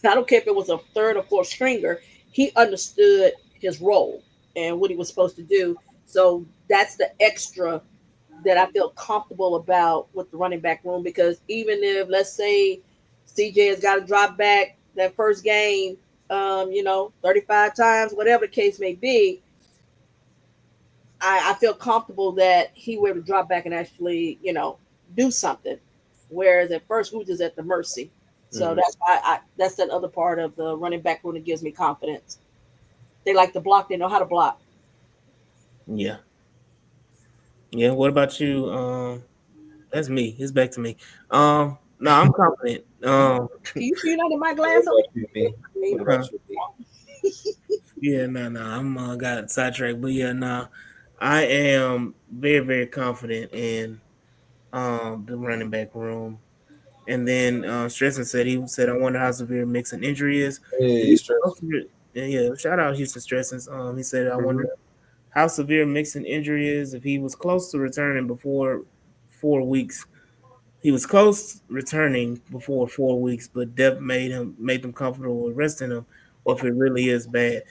I don't care if it was a third or fourth stringer. He understood his role and what he was supposed to do. So that's the extra that I feel comfortable about with the running back room because even if let's say CJ has got to drop back that first game, 35 times, whatever the case may be, I feel comfortable that he will drop back and actually, do something. Whereas at first we were just at the mercy. So Mhm. that's why that's that other part of the running back room that gives me confidence. They like to block, they know how to block. Yeah, yeah. What about you? That's me. It's back to me. No, I'm confident. Can you see that in my What glass over about you, B? there? What about Huh? you, B? Yeah, no. I'm got sidetracked, but yeah, no. I am very, very confident in the running back room. And then Stresson said I wonder how severe Mixon injury is. If Hey, he's stress. yeah, shout out Houston Stressons. He said I wonder Mm-hmm. how severe Mixon injury is. If he was close to returning before 4 weeks, he was close returning before 4 weeks, but Dev made them comfortable with resting him, or if it really is bad.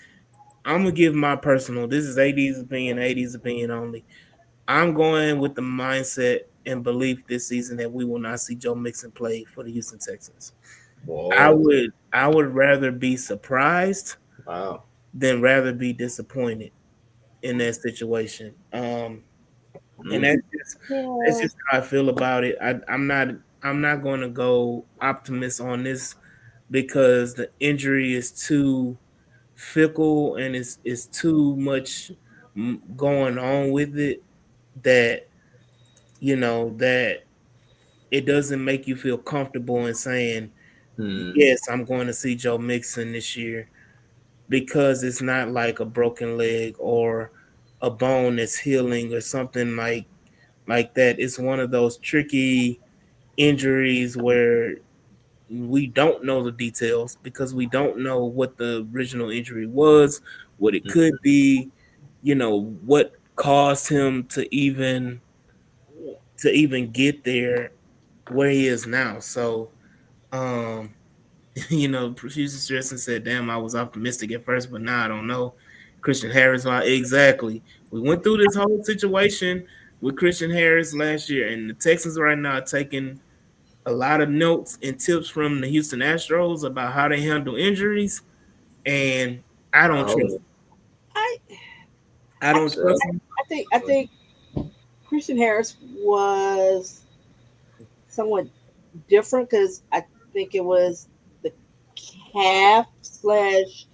I'm gonna give my personal. This is AD's opinion, AD's opinion only. I'm going with the mindset and belief this season that we will not see Joe Mixon play for the Houston Texans. Whoa. I would rather be surprised Wow. than rather be disappointed in that situation. And Mm. that's Yeah. just how I feel about it. I'm not going to go optimist on this because the injury is too fickle and it's too much going on with it that that it doesn't make you feel comfortable in saying Hmm. yes, I'm going to see Joe Mixon this year because it's not like a broken leg or a bone that's healing or something like that. It's one of those tricky injuries where we don't know the details because we don't know what the original injury was, what it could be, what caused him to even get there where he is now. So, um, producer stress and said, "Damn, I was optimistic at first, but now I don't know." Christian Harris, why exactly? We went through this whole situation with Christian Harris last year, and the Texans right now are taking a lot of notes and tips from the Houston Astros about how they handle injuries, and I don't trust. Oh, Them. I I I, don't so, trust them. I think Christian Harris was somewhat different because I think it was the calf slash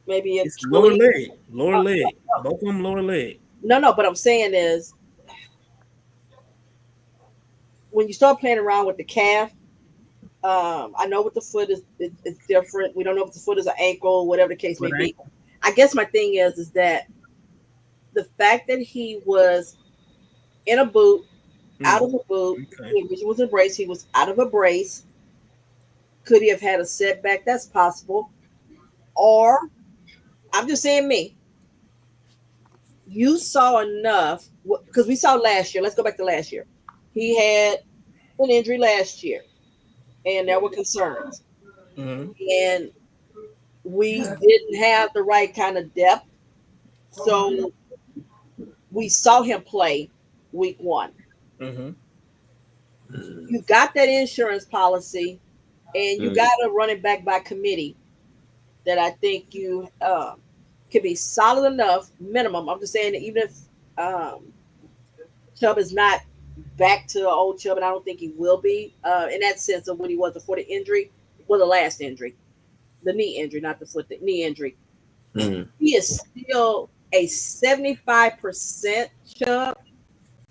maybe It's lower Achilles. leg, lower Uh, leg, both of them lower leg. no, but I'm saying is when you start playing around with the calf, I know with the foot is different. We don't know if the foot is an ankle, whatever the case may But be. I guess my thing is that the fact that he was in a boot, out of a boot, okay. which was a brace, he was out of a brace, Could he have had a setback? That's possible. Or I'm just saying me. You saw enough because we saw last year. Let's go back to last year. He had an injury last year, and there were concerns, Mm-hmm. and we didn't have the right kind of depth. So we saw him play week one. Mm-hmm. You got that insurance policy, and you Mm. got a running back by committee that I think you can be solid enough minimum. I'm just saying that even if Chubb is not back to old Chubb, and I don't think he will be in that sense of what he was before the injury, well, the last injury, the knee injury, not the foot, the knee injury. Mm. He is still a 75% Chubb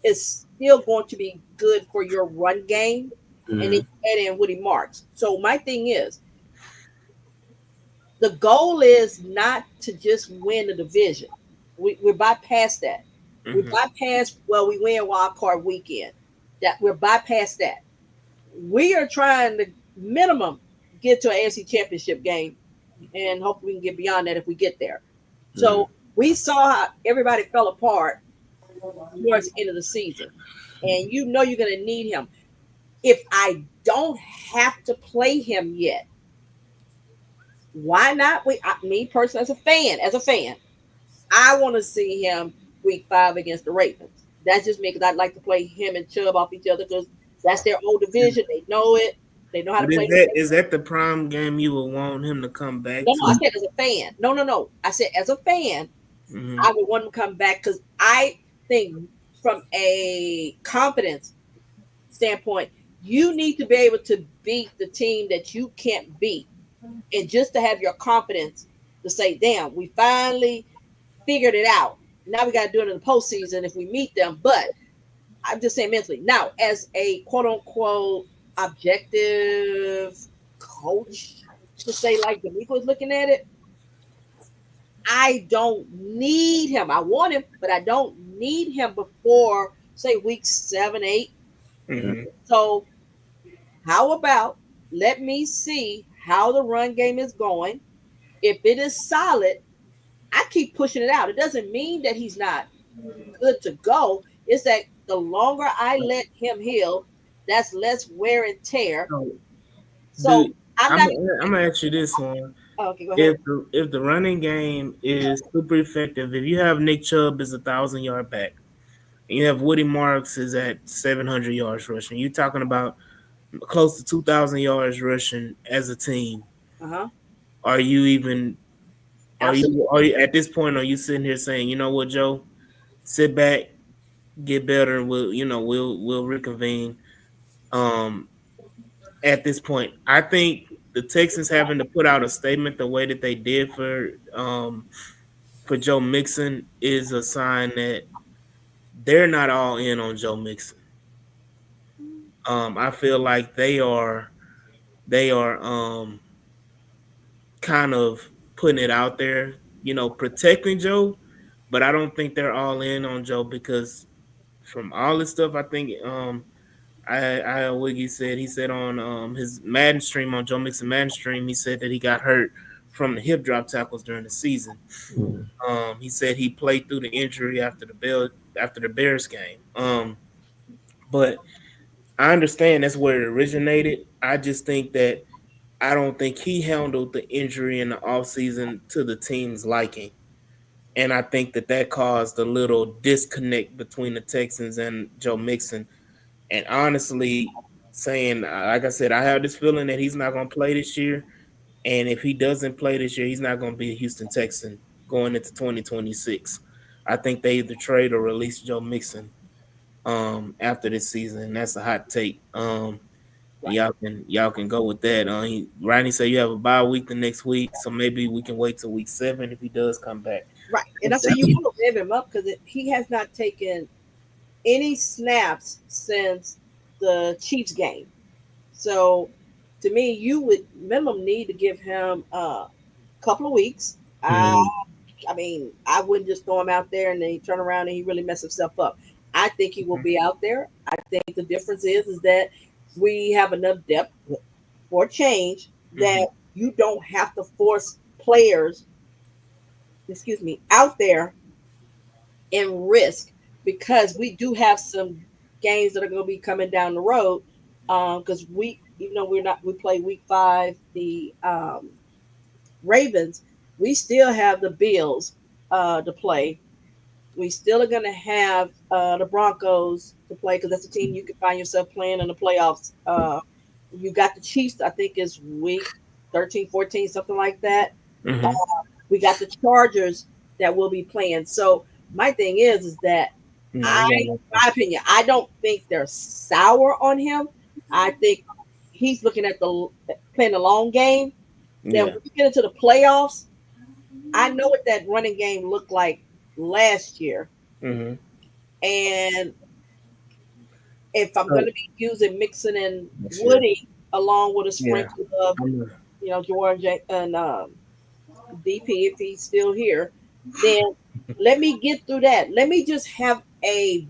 is still going to be good for your run game, and then Mm. add in Woody Marks. So my thing is, the goal is not to just win the division. We're bypassed that. We Mm-hmm. bypass well, we win wild card weekend. That we're bypassed that. We are trying to minimum get to an AFC championship game, and hopefully we can get beyond that if we get there. Mm. So we saw how everybody fell apart towards the end of the season. And you know you're gonna need him. If I don't have to play him yet, why not? Me personally, as a fan, I want to see him week 5 against the Ravens. That's just me because I'd like to play him and Chubb off each other because that's their old division. They know it. They know how to But play. is that the prime game you would want him to come back No, no, I to? said as a fan. No, no, no. I said as a fan, Mm-hmm. I would want him to come back because I think from a confidence standpoint, you need to be able to beat the team that you can't beat. And just to have your confidence to say, damn, we finally figured it out. Now we got to do it in the postseason if we meet them. But I'm just saying mentally. Now, as a quote unquote objective coach, to say like D'Amico is looking at it, I don't need him. I want him, but I don't need him before say week 7, 8. Mm-hmm. So how about let me see how the run game is going. If it is solid, I keep pushing it out. It doesn't mean that he's not good to go. It's that the longer I let him heal, that's less wear and tear. So, So do I'm I'm not I'm gonna ask you this one: okay. Go ahead. if the running game is super effective, if you have Nick Chubb as 1,000 yard back, and you have Woody Marks is at 700 yards rushing, you're talking about close to 2,000 yards rushing as a team. Uh huh. Are you even Absolutely. are you at this point? Are you sitting here saying, you know what, Joe, sit back, get better, and we'll reconvene. Um, at this point, I think the Texans having to put out a statement the way that they did for Joe Mixon is a sign that they're not all in on Joe Mixon. I feel like they are kind of putting it out there, protecting Joe, but I don't think they're all in on Joe because from all this stuff, I think I Wiggy said he said on his Madden stream on Joe Mixon Madden stream, he said that he got hurt from the hip drop tackles during the season. Mm. He said he played through the injury after the Bears game. But I understand that's where it originated. I just think that I don't think he handled the injury in the offseason to the team's liking. And I think that caused a little disconnect between the Texans and Joe Mixon. And honestly, saying, like I said, I have this feeling that he's not going to play this year. And if he doesn't play this year, he's not going to be a Houston Texan going into 2026. I think they either trade or release Joe Mixon after this season. That's a hot take. Right. Y'all can go with that. Rodney said you have a bye week the next week, so maybe we can wait till week 7 if he does come back. Right. And I say you want to rev him up because he has not taken any snaps since the Chiefs game. So to me, you would minimum need to give him a couple of weeks. Mm. I mean, I wouldn't just throw him out there and then he turn around and he really mess himself up. I think he will be out there. I think the difference is that we have enough depth or change Mm-hmm. that you don't have to force players, excuse me, out there and risk, because we do have some games that are going to be coming down the road. Because we, even though we play week 5, the Ravens, we still have the Bills to play. We still are going to have the Broncos to play, because that's the team you can find yourself playing in the playoffs. You got the Chiefs, I think is week 13, 14, something like that. Mm-hmm. We got the Chargers that will be playing. So my thing is that No, I, we got no. my opinion, I don't think they're sour on him. I think he's looking at the playing the long game. Then Yeah. when we get into the playoffs, I know what that running game looked like last year, Mm-hmm. and if I'm going So to be using Mixon and Next year. Woody along with a yeah, sprinkle of I'm. Jordan and DP if he's still here, then let me get through that. Let me just have a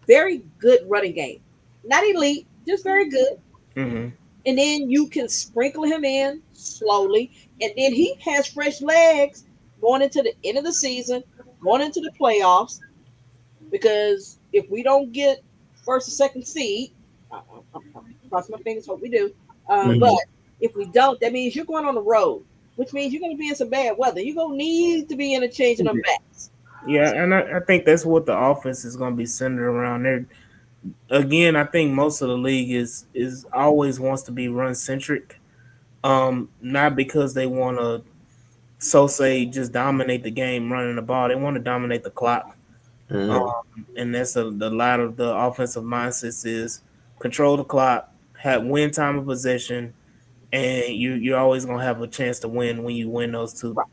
very good running game, not elite, just very good. Mm-hmm. And then you can sprinkle him in slowly, and then he has fresh legs going into the end of the season, going into the playoffs. Because if we don't get first or second seed, cross my fingers, hope we do. But Mm-hmm. if we don't, that means you're going on the road, which means you're going to be in some bad weather. You're going to need to be in a changing them backs. Yeah, and I think that's what the offense is going to be centered around. There again, I think most of the league is always wants to be run centric. Not because they want to so say just dominate the game running the ball. They want to dominate the clock. Mhm. And that's the lot of the offensive mindsets is control the clock, have win time of possession, and you're always gonna have a chance to win when you win those two, Right.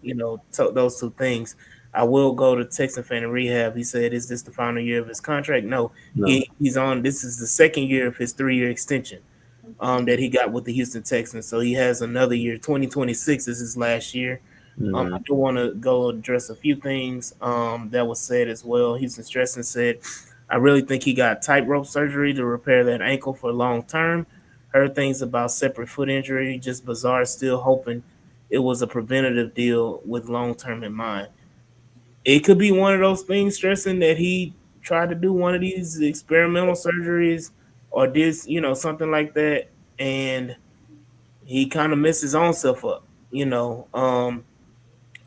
those two things. I will go to Texan fan in rehab. He said, "Is this the final year of his contract?" No, No. he's on. This is the second year of his 3 year extension that he got with the Houston Texans. So he has another year. 2026 is his last year. I Mhm. do want to go address a few things that was said as well. Houston Stresson said, I really think he got tightrope surgery to repair that ankle for long term. Heard things about separate foot injury, just bizarre. Still hoping it was a preventative deal with long term in mind. It could be one of those things, stressing that he tried to do one of these experimental surgeries or did, something like that. And he kind of messed his own self up,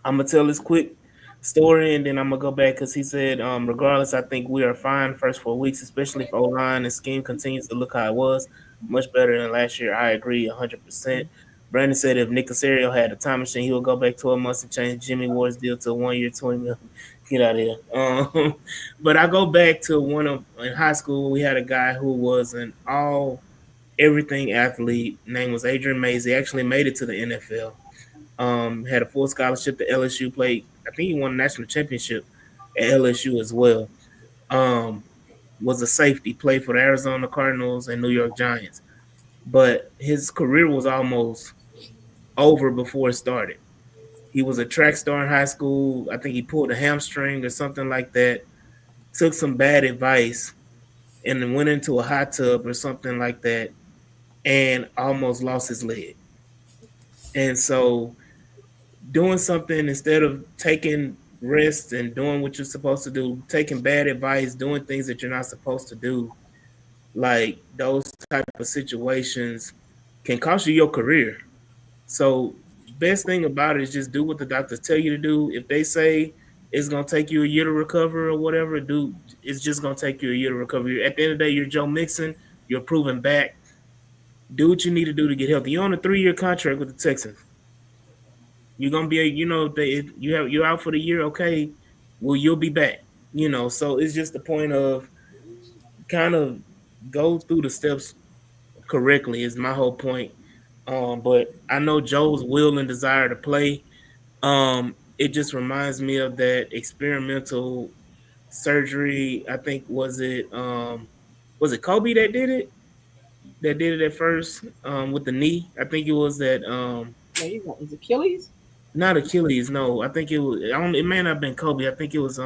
I'm gonna tell this quick story and then I'm gonna go back because he said, regardless, I think we are fine first 4 weeks, especially if O line and scheme continues to look how it was, much better than last year. I agree 100%. Brandon said if Nick Casario had a time machine, he would go back 12 months and change Jimmy Ward's deal to 1 year, 20 million. Get out of here. But I go back to one of in high school. We had a guy who was an all everything athlete. Name was Adrian Mays. He actually made it to the NFL. Had a full scholarship to LSU. Played, I think he won a national championship at LSU as well. Um, was a safety. Played for the Arizona Cardinals and New York Giants. But his career was almost over before it started. He was a track star in high school. I think he pulled a hamstring or something like that. Took some bad advice and then went into a hot tub or something like that and almost lost his leg. And so doing something instead of taking risks and doing what you're supposed to do, taking bad advice, doing things that you're not supposed to do, like those type of situations can cost you your career. So best thing about it is just do what the doctors tell you to do. If they say it's gonna take you a year to recover or whatever, it's just gonna take you a year to recover. At the end of the day, you're Joe Mixon, you're proven back. Do what you need to do to get healthy. You're on a 3 year contract with the Texans. You're gonna be, you're out for the year. Okay, well you'll be back. So it's just the point of kind of go through the steps correctly is my whole point. But I know Joe's will and desire to play. It just reminds me of that experimental surgery. I think was it Kobe that did it? That did it at first with the knee. I think it was that There you go. Is Achilles? not Achilles, no. I think it was. It may not have been Kobe. I think it was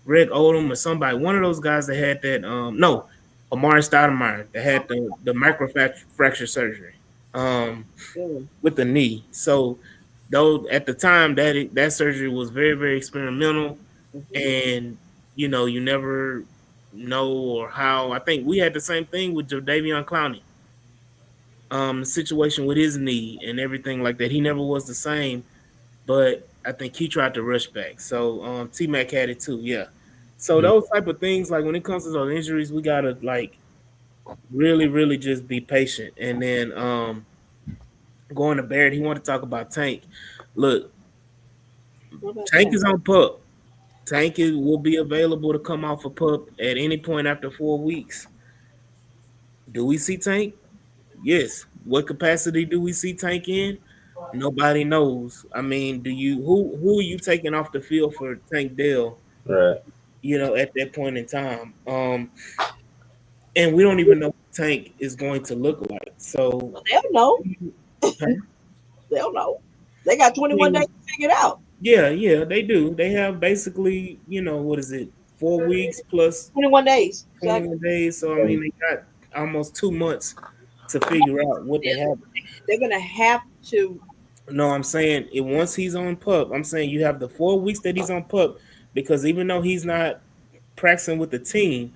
Greg Odom or somebody. One of those guys that had that. No, Amari Stoudemire that had the microfracture surgery. um, Mm. with the knee. So though at the time that surgery was very very experimental, Mhm. and you never know or how. I think we had the same thing with Jadavion Clowney. The situation with his knee and everything like that. He never was the same, but I think he tried to rush back. So T Mac had it too, yeah. So Mm. those type of things, like when it comes to those injuries, we gotta like really, really just be patient. And then going to Barrett, he wanted to talk about Tank. Look, What about Tank that? is on pup. Will be available to come off a pup at any point after 4 weeks. Do we see Tank? Yes. What capacity do we see Tank in? Nobody knows. I mean, do you who are you taking off the field for Tank Dell? Right. At that point in time, and we don't even know what Tank is going to look like. So, Well, they'll know. I They'll know. They got 21 days mean, to figure it out. yeah, they do. They have basically, what is it, 4 weeks plus 21 days. Exactly. 21 days. So I mean, Mm. they got almost 2 months to figure out what they have. They're gonna have to. No, I'm saying it once he's on pup. I'm saying you have the 4 weeks that he's on pup, because even though he's not practicing with the team,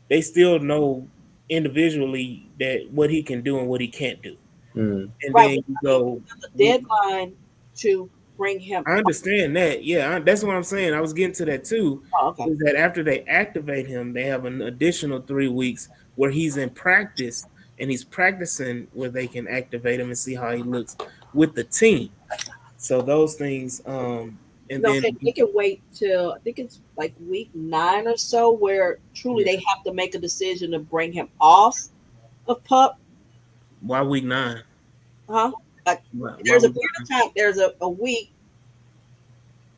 they still know individually that what he can do and what he can't do. Mm. And Right. then you I mean, go, there's a deadline to bring him. I understand that. Yeah, that's what I'm saying. I was getting to that too. Oh, okay. Is that after they activate him, they have an additional 3 weeks where he's in practice and he's practicing where they can activate him and see how he looks with the team. So those things, and No, then they can wait till I think it's like week 9 or so, where truly yeah, they have to make a decision to bring him off of pup. why week 9? Huh? Like Why there's a week period of 9? time. There's a week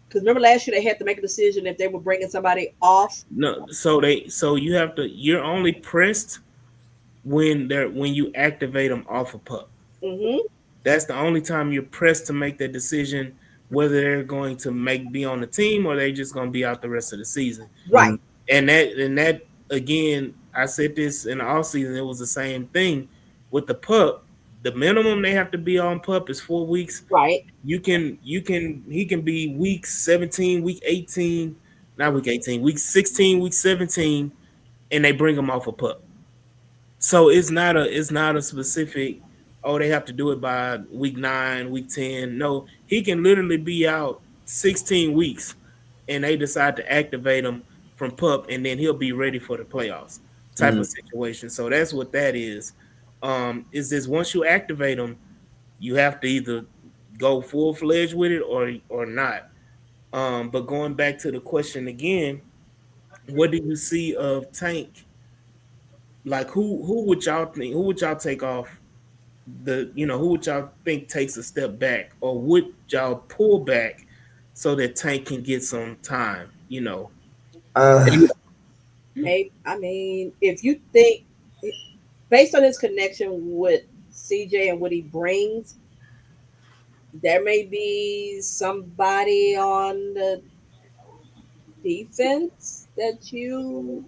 because remember last year they had to make a decision if they were bringing somebody off. No, so you have to. You're only pressed when you activate them off a pup. Hmm. That's the only time you're pressed to make that decision whether they're going to be on the team or they're just going to be out the rest of the season. Right. And that again, I said this in the off season. It was the same thing with the pup. The minimum they have to be on pup is 4 weeks. Right. He can be week 17, week 18, not week 18, week 16, week 17, and they bring him off a pup. So it's not a specific, oh, they have to do it by week 9, week 10. No, he can literally be out 16 weeks and they decide to activate him from pup, and then he'll be ready for the playoffs type of Mm. situation. So that's what that is. Is this once you activate him, you have to either go full fledged with it or not. But going back to the question again, what do you see of Tank? Like who would y'all take off who would y'all think takes a step back, or would y'all pull back so that Tank can get some time? Uh, Maybe. I mean, if you think based on his connection with CJ and what he brings, there may be somebody on the defense that you.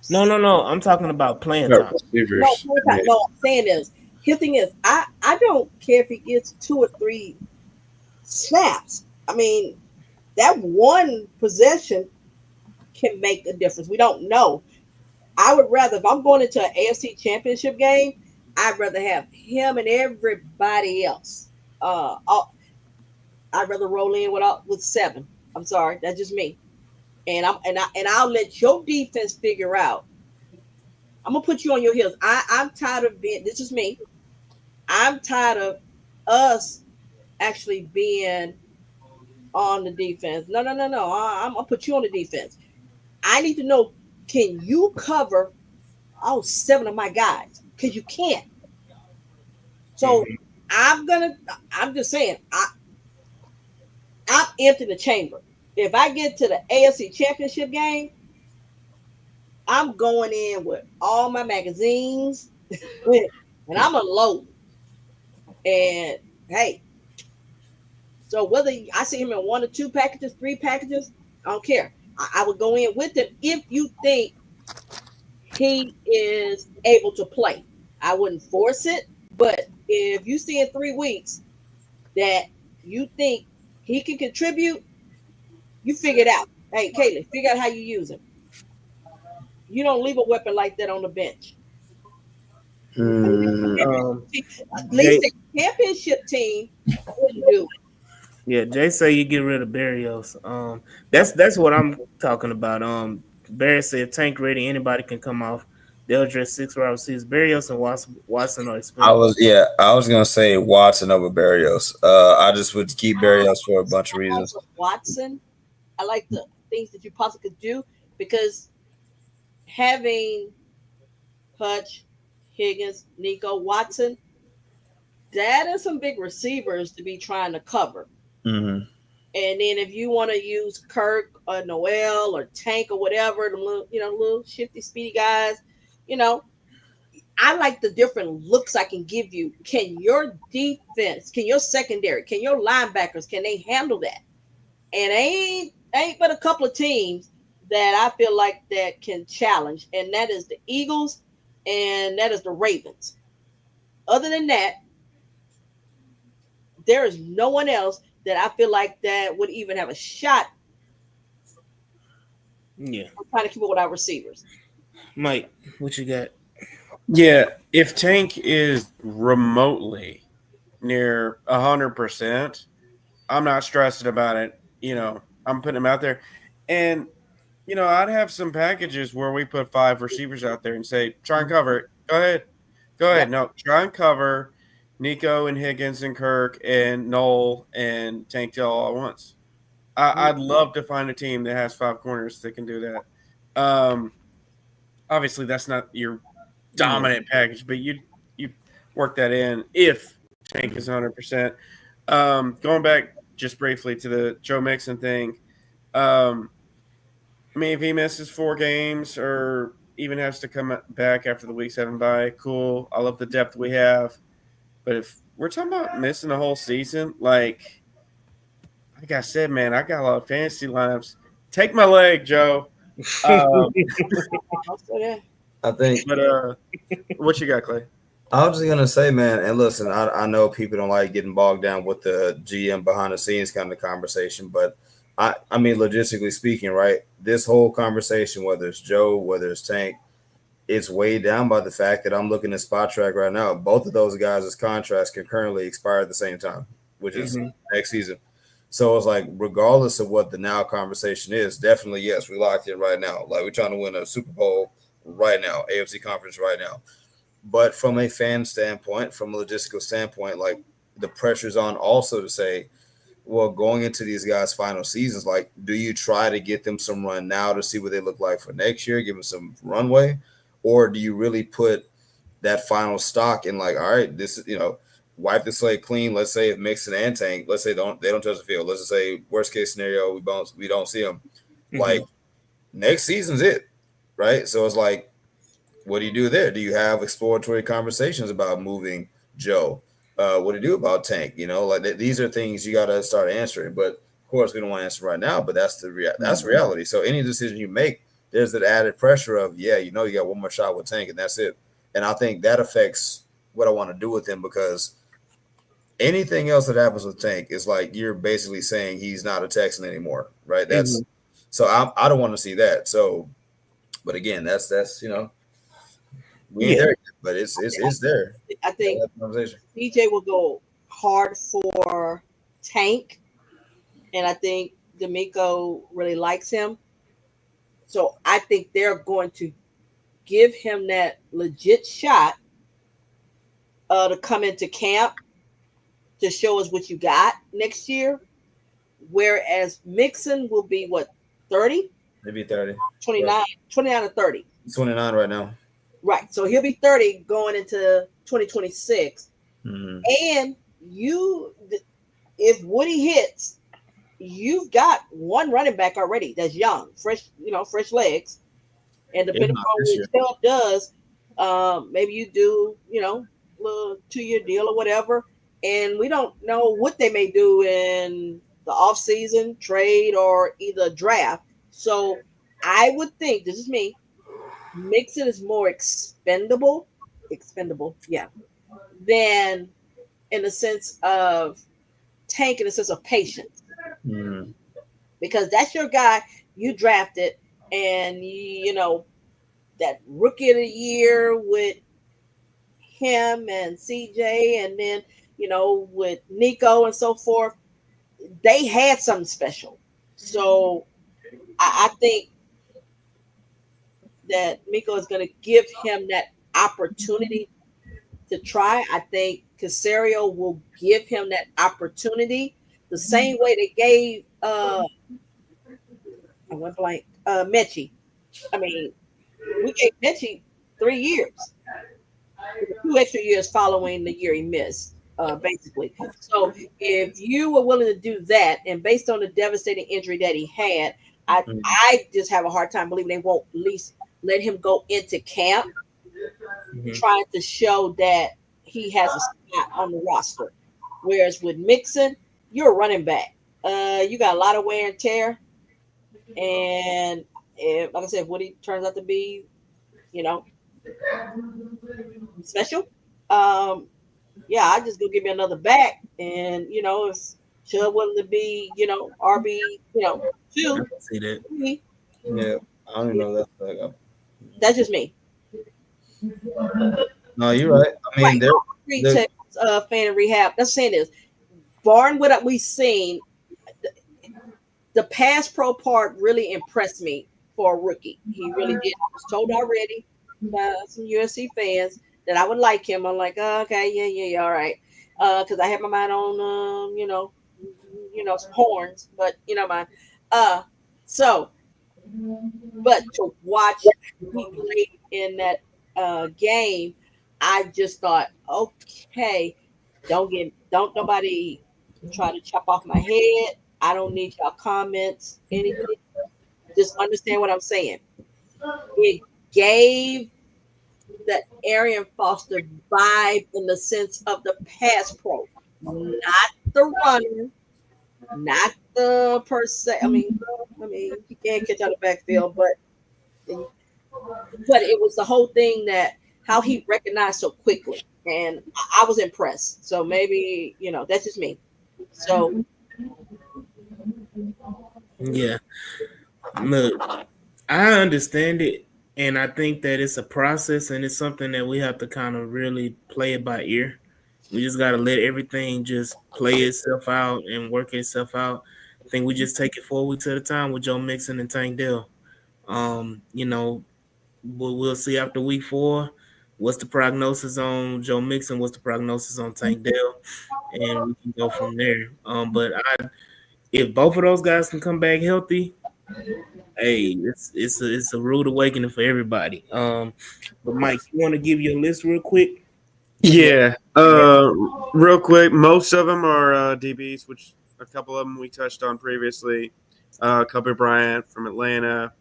No. I'm talking about playing got time. No, receivers. I mean, no. I'm saying is his thing is I don't care if he gets 2 or 3 snaps. I mean that one possession can make a difference. We don't know. I would rather if I'm going into an AFC Championship game, I'd rather have him and everybody else. I'd rather roll in with 7. I'm sorry, that's just me. I'll let your defense figure out. I'm gonna put you on your heels. I'm tired of being. This is me. I'm tired of us actually being on the defense. No. I'm gonna put you on the defense. I need to know, can you cover all 7 of my guys? Because you can't. So Mhm. I'm just saying, I'm emptying the chamber. If I get to the AFC Championship game, I'm going in with all my magazines and I'm unloading. And hey, so whether I see him in 1 or 2 packages, 3 packages, I don't care. I would go in with him if you think he is able to play. I wouldn't force it, But if you see in 3 weeks that you think he can contribute, you figure it out. Hey, Caitlin, figure out how you use him. You don't leave a weapon like that on the bench. Mm, Um, At Jay, least a championship team wouldn't do it. yeah, Jay say you get rid of Barrios. That's what I'm talking about. Barry said Tank ready, anybody can come off. They'll address 6 wide receivers. Barrios and Watson are expendable. I was gonna say Watson over Barrios. I just would keep Barrios for a bunch of Outside reasons. of Watson, I like the things that you possibly could do because having Hutch, Higgins, Nico, Watson, that is some big receivers to be trying to cover. Hmm. And then if you want to use Kirk or Noel or Tank or whatever, the little, little shifty, speedy guys, you know, I like the different looks I can give you. Can your defense, can your secondary, can your linebackers, can they handle that? And ain't but a couple of teams that I feel like that can challenge, and that is the Eagles and that is the Ravens. Other than that, there is no one else that I feel like that would even have a shot Yeah, of trying to keep up with our receivers. Mike, what you got? Yeah, if Tank is remotely near 100%, I'm not stressing about it. I'm putting him out there, and I'd have some packages where we put 5 receivers out there and say, try and cover it. Go ahead, go Yeah. ahead. No, try and cover Nico and Higgins and Kirk and Noel and Tank Dell all at once. I'd love to find a team that has 5 corners that can do that. Obviously, that's not your Yeah. dominant package, but you work that in if Tank is 100%. Going back just briefly to the Joe Mixon thing. Um, I mean, if he misses 4 games or even has to come back after the week 7 bye, cool. I love the depth we have. But if we're talking about missing a whole season, like I said, man, I got a lot of fantasy lineups. Take my leg, Joe. Um, I'll say that. I think but what you got, Clay? I was just gonna say, man, and listen, I know people don't like getting bogged down with the GM behind the scenes kind of conversation, but I mean, logistically speaking, right? This whole conversation, whether it's Joe, whether it's Tank, it's weighed down by the fact that I'm looking at Spot Track right now. Both of those guys' contracts can currently expire at the same time, which is Mhm. next season. So it's like, regardless of what the now conversation is, definitely yes, we locked in right now. Like we're trying to win a Super Bowl right now, AFC conference right now. But from a fan standpoint, from a logistical standpoint, like the pressure's on also to say, well, going into these guys' final seasons, like, do you try to get them some run now to see what they look like for next year, give them some runway, or do you really put that final stock in like, all right, this is wipe the slate clean. Let's say if Mixon and Tank, let's say they don't touch the field. Let's just say worst case scenario, we don't see them. Like Mhm. next season's it, right? So it's like, what do you do there? Do you have exploratory conversations about moving Joe? What do you do about Tank? These are things you got to start answering. But of course, we don't want to answer right now. But that's reality. So any decision you make, there's that added pressure of you got one more shot with Tank, and that's it. And I think that affects what I want to do with him because anything else that happens with Tank is like you're basically saying he's not a Texan anymore, right? That's Mhm. so I don't want to see that. So, but again, that's we ain't Yeah. there yet, but it's there. I think That conversation. DJ will go hard for Tank, and I think D'Amico really likes him. So I think they're going to give him that legit shot to come into camp to show us what you got next year. Whereas Mixon will be what, 30, Maybe 30. 29, 29 or 30. He's 29 right now. Right. So he'll be 30 going into 2026. Mm-hmm. And if Woody hits, you've got one running back already that's young, fresh legs. And If depending not on this what year. Chubb does, maybe you do, little 2-year deal or whatever. And we don't know what they may do in the offseason, trade, or either draft. So I would think, this is me, Mixon is more expendable, yeah, than in the sense of Tank in the sense of patience, Mm. because that's your guy you drafted, and that rookie of the year with him and CJ, and then with Nico and so forth, they had something special. So I think that Miko is going to give him that opportunity to try. I think Casario will give him that opportunity the same way they gave I went blank Mechie. I mean, we gave Mechie 3 years, 2 extra years following the year he missed, basically. So if you were willing to do that, and based on the devastating injury that he had, Mm. I just have a hard time believing they won't at least let him go into camp, Mhm. trying to show that he has a spot on the roster. Whereas with Mixon, you're a running back. You got a lot of wear and tear, and like I said, what he turns out to be, you know, special. Um, yeah, I just go give me another back, and if Chubb willing to be, RB, I two, can see that. three, Yeah, I don't even yeah, know that's like. that's just me. No, you're right. I Right, mean, they're retail fan and rehab. That's saying is, barring what we've seen, the pass pro part really impressed me for a rookie. He really did. I was told already by some USC fans that I would like him. I'm like, oh, okay, yeah, all right, because I had my mind on, some horns, but mind. So, but to watch he played in that game, I just thought, okay, don't nobody try to chop off my head. I don't need y'all comments, anything. Just understand what I'm saying. It gave the Arian Foster vibe in the sense of the pass pro, not the runner, not the per se. I mean, he can't catch out the backfield, but it was the whole thing that how he recognized so quickly, and I was impressed. So maybe that's just me. So Yeah. Look, I understand it, and I think that it's a process, and it's something that we have to kind of really play it by ear. We just got to let everything just play itself out and work itself out. I think we just take it 4 weeks at a time with Joe Mixon and Tank Dell. We'll see after week 4. What's the prognosis on Joe Mixon? What's the prognosis on Tank Dell? And we can go from there. If both of those guys can come back healthy, hey, it's a rude awakening for everybody. But Mike, you want to give your list real quick? Yeah. Yeah. Real quick, most of them are DBs, which a couple of them we touched on previously. Kobe Bryant from Atlanta,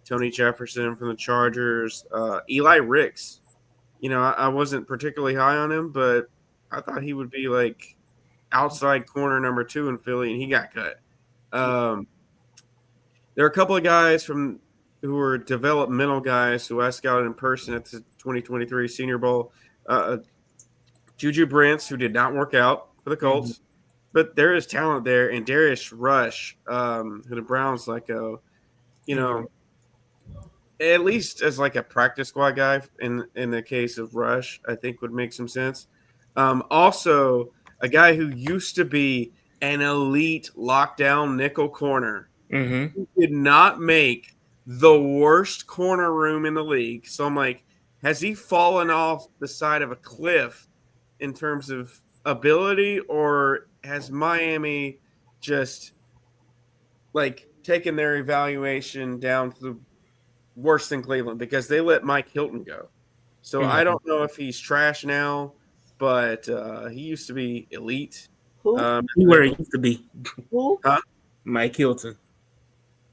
Tony Jefferson from the Chargers, Eli Ricks. I wasn't particularly high on him, but I thought he would be like outside corner number 2 in Philly, and he got cut. Um, there are a couple of guys who were developmental guys who I scouted in person at the 2023 Senior Bowl. Juju Brents, who did not work out for the Mhm. Colts, but there is talent there. And Darius Rush, who the Browns let go, you know, at least as like a practice squad guy in the case of Rush, I think would make some sense. Also, a guy who used to be an elite lockdown nickel corner Mhm. did not make the worst corner room in the league. So I'm like, has he fallen off the side of a cliff in terms of ability, or has Miami just like taken their evaluation down to the worse than Cleveland because they let Mike Hilton go? So I Mhm. don't know if he's trash now, but he used to be elite. who He At where nickel. it used to be, who Huh? Mike Hilton.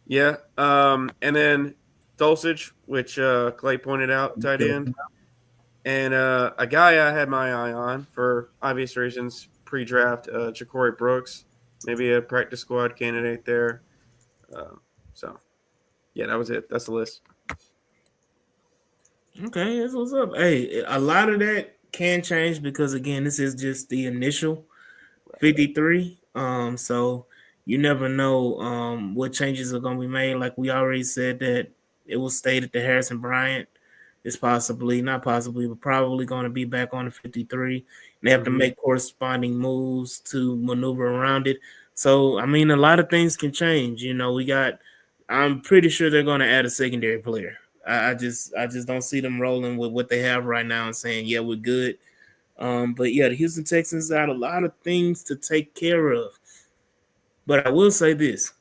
Yeah. And then Dulcich, which Clay pointed out, tight end. And a guy I had my eye on for obvious reasons pre-draft, Ja'Cory Brooks, maybe a practice squad candidate there. Uh, so, yeah, that was it. That's the list. Okay, that's what's up. Hey, a lot of that can change because again, this is just the initial Right. 53. So you never know what changes are going to be made. Like we already said that it was stated that Harrison Bryant is possibly, not possibly, but probably going to be back on the 53. They have to Mhm. make corresponding moves to maneuver around it. So, I mean, a lot of things can change. You know, I'm pretty sure they're going to add a secondary player. I just don't see them rolling with what they have right now and saying, yeah, we're good. But yeah, the Houston Texans got a lot of things to take care of. But I will say this: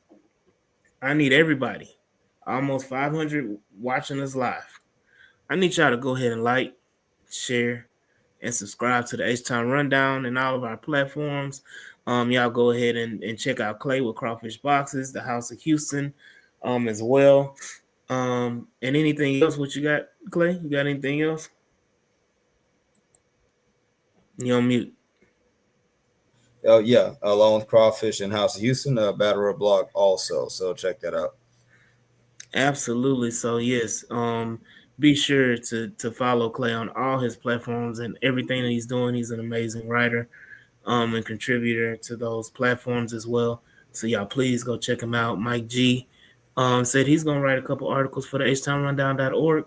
I need everybody, almost 500 watching us live. I need y'all to go ahead and like, share, and subscribe to the H Time Rundown and all of our platforms. Y'all go ahead and check out Clay with Crawfish Boxes, the House of Houston, as well. And anything else? What you got, Clay? You got anything else? You on mute? Oh yeah, along with Crawfish and House of Houston, Battle Road Block also. So check that out. Absolutely. So yes, be sure to follow Clay on all his platforms and everything that he's doing. He's an amazing writer, and contributor to those platforms as well. So y'all please go check him out. Mike G said he's gonna write a couple articles for the htimerundown.org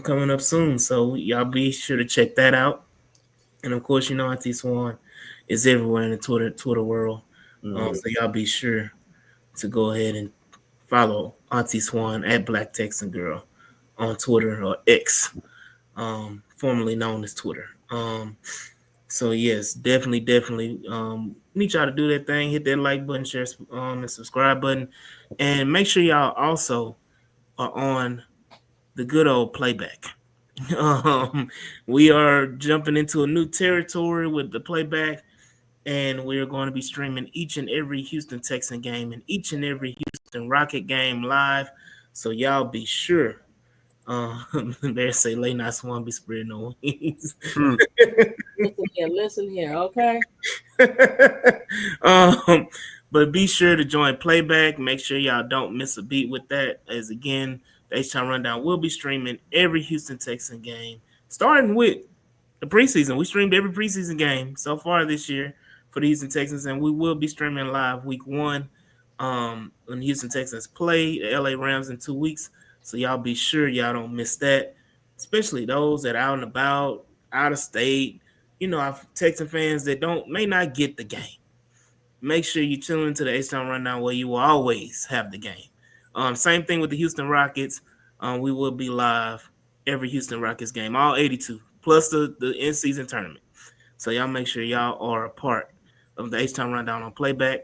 coming up soon. So y'all be sure to check that out. And of course, you know Auntie Swan is everywhere in the Twitter world. Mhm. So y'all be sure to go ahead and follow Auntie Swan at Black Texan Girl on Twitter or X, formerly known as Twitter. So yes, definitely need y'all to do that thing. Hit that like button, share, and subscribe button, and make sure y'all also are on the good old playback. We are jumping into a new territory with the playback, and we are going to be streaming each and every Houston Texan game and each and every Houston Rocket game live. So y'all be sure. They say late night swan be spreading no wings. Hmm. Listen here, okay? um, but be sure to join playback. Make sure y'all don't miss a beat with that. As again, the H Time Rundown will be streaming every Houston Texan game, starting with the preseason. We streamed every preseason game so far this year for the Houston Texans, and we will be streaming live week one when the Houston Texans play the LA Rams in 2 weeks. So y'all be sure y'all don't miss that, especially those that are out and about, out of state. You know, our Texan fans that don't may not get the game. Make sure you tune into the H-Town Rundown where you will always have the game. Same thing with the Houston Rockets. We will be live every Houston Rockets game, all 82, plus the in-season tournament. So y'all make sure y'all are a part of the H-Town Rundown on playback.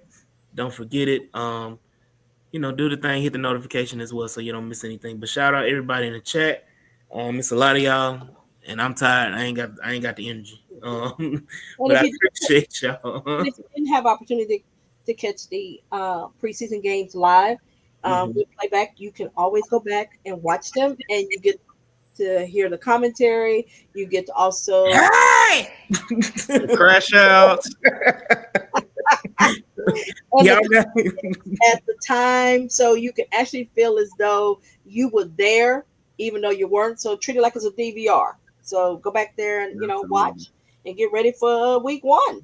Don't forget it. Do the thing, hit the notification as well so you don't miss anything. But shout out everybody in the chat. It's a lot of y'all, and I'm tired. I ain't got the energy. And But if I you appreciate y'all. and if you didn't have opportunity to catch the preseason games live Mhm. with playback, you can always go back and watch them, and you get to hear the commentary. You get to also Hey! The crash outs. and Y'all the got at the time, so you can actually feel as though you were there, even though you weren't. So treat it like it's a DVR. So go back there and Absolutely. watch and get ready for week one.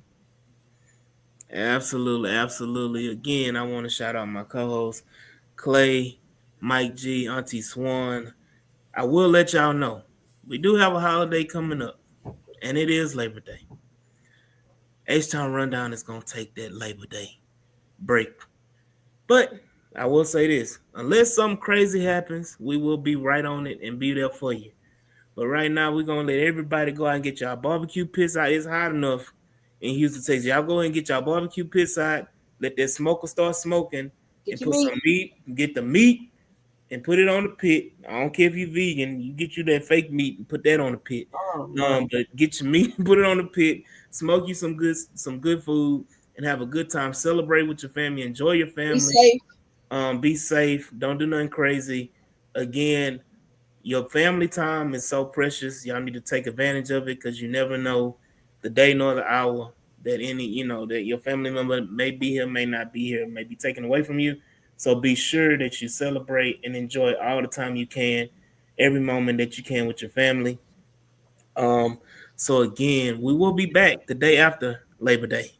absolutely, absolutely. Again, I want to shout out my co-hosts Clay, Mike G, Auntie Swan. I will let y'all know we do have a holiday coming up, and it is Labor Day. H Town Rundown is gonna take that Labor Day break, but I will say this: unless something crazy happens, we will be right on it and be there for you. But right now, we're gonna let everybody go out and get y'all barbecue pits out. It's hot enough in Houston, Texas. Y'all go ahead and get y'all barbecue pits out. Let that smoker start smoking Get and your put some meat. meat. Get the meat and put it on the pit. I don't care if you're vegan. You get you that fake meat and put that on the pit. Oh no. But get your meat, put it on the pit. Smoke you some good food, and have a good time. Celebrate with your family. Enjoy your Be family. safe. Be safe. Don't do nothing crazy. Again, your family time is so precious. Y'all need to take advantage of it because you never know the day nor the hour that that your family member may be here, may not be here, may be taken away from you. So be sure that you celebrate and enjoy all the time you can, every moment that you can with your family. Um, So again, we will be back the day after Labor Day.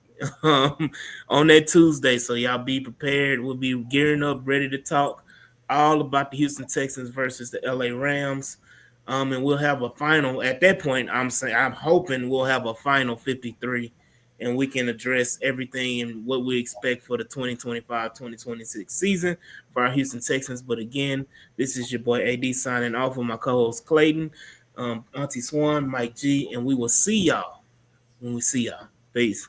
um, on that Tuesday. So y'all be prepared. We'll be gearing up, ready to talk all about the Houston Texans versus the LA Rams. And we'll have a final at that point. I'm hoping we'll have a final 53 and we can address everything and what we expect for the 2025-2026 season for our Houston Texans. But again, this is your boy AD signing off with my co-host Clayton, Auntie Swan, Mike G, and we will see y'all when we see y'all. Peace.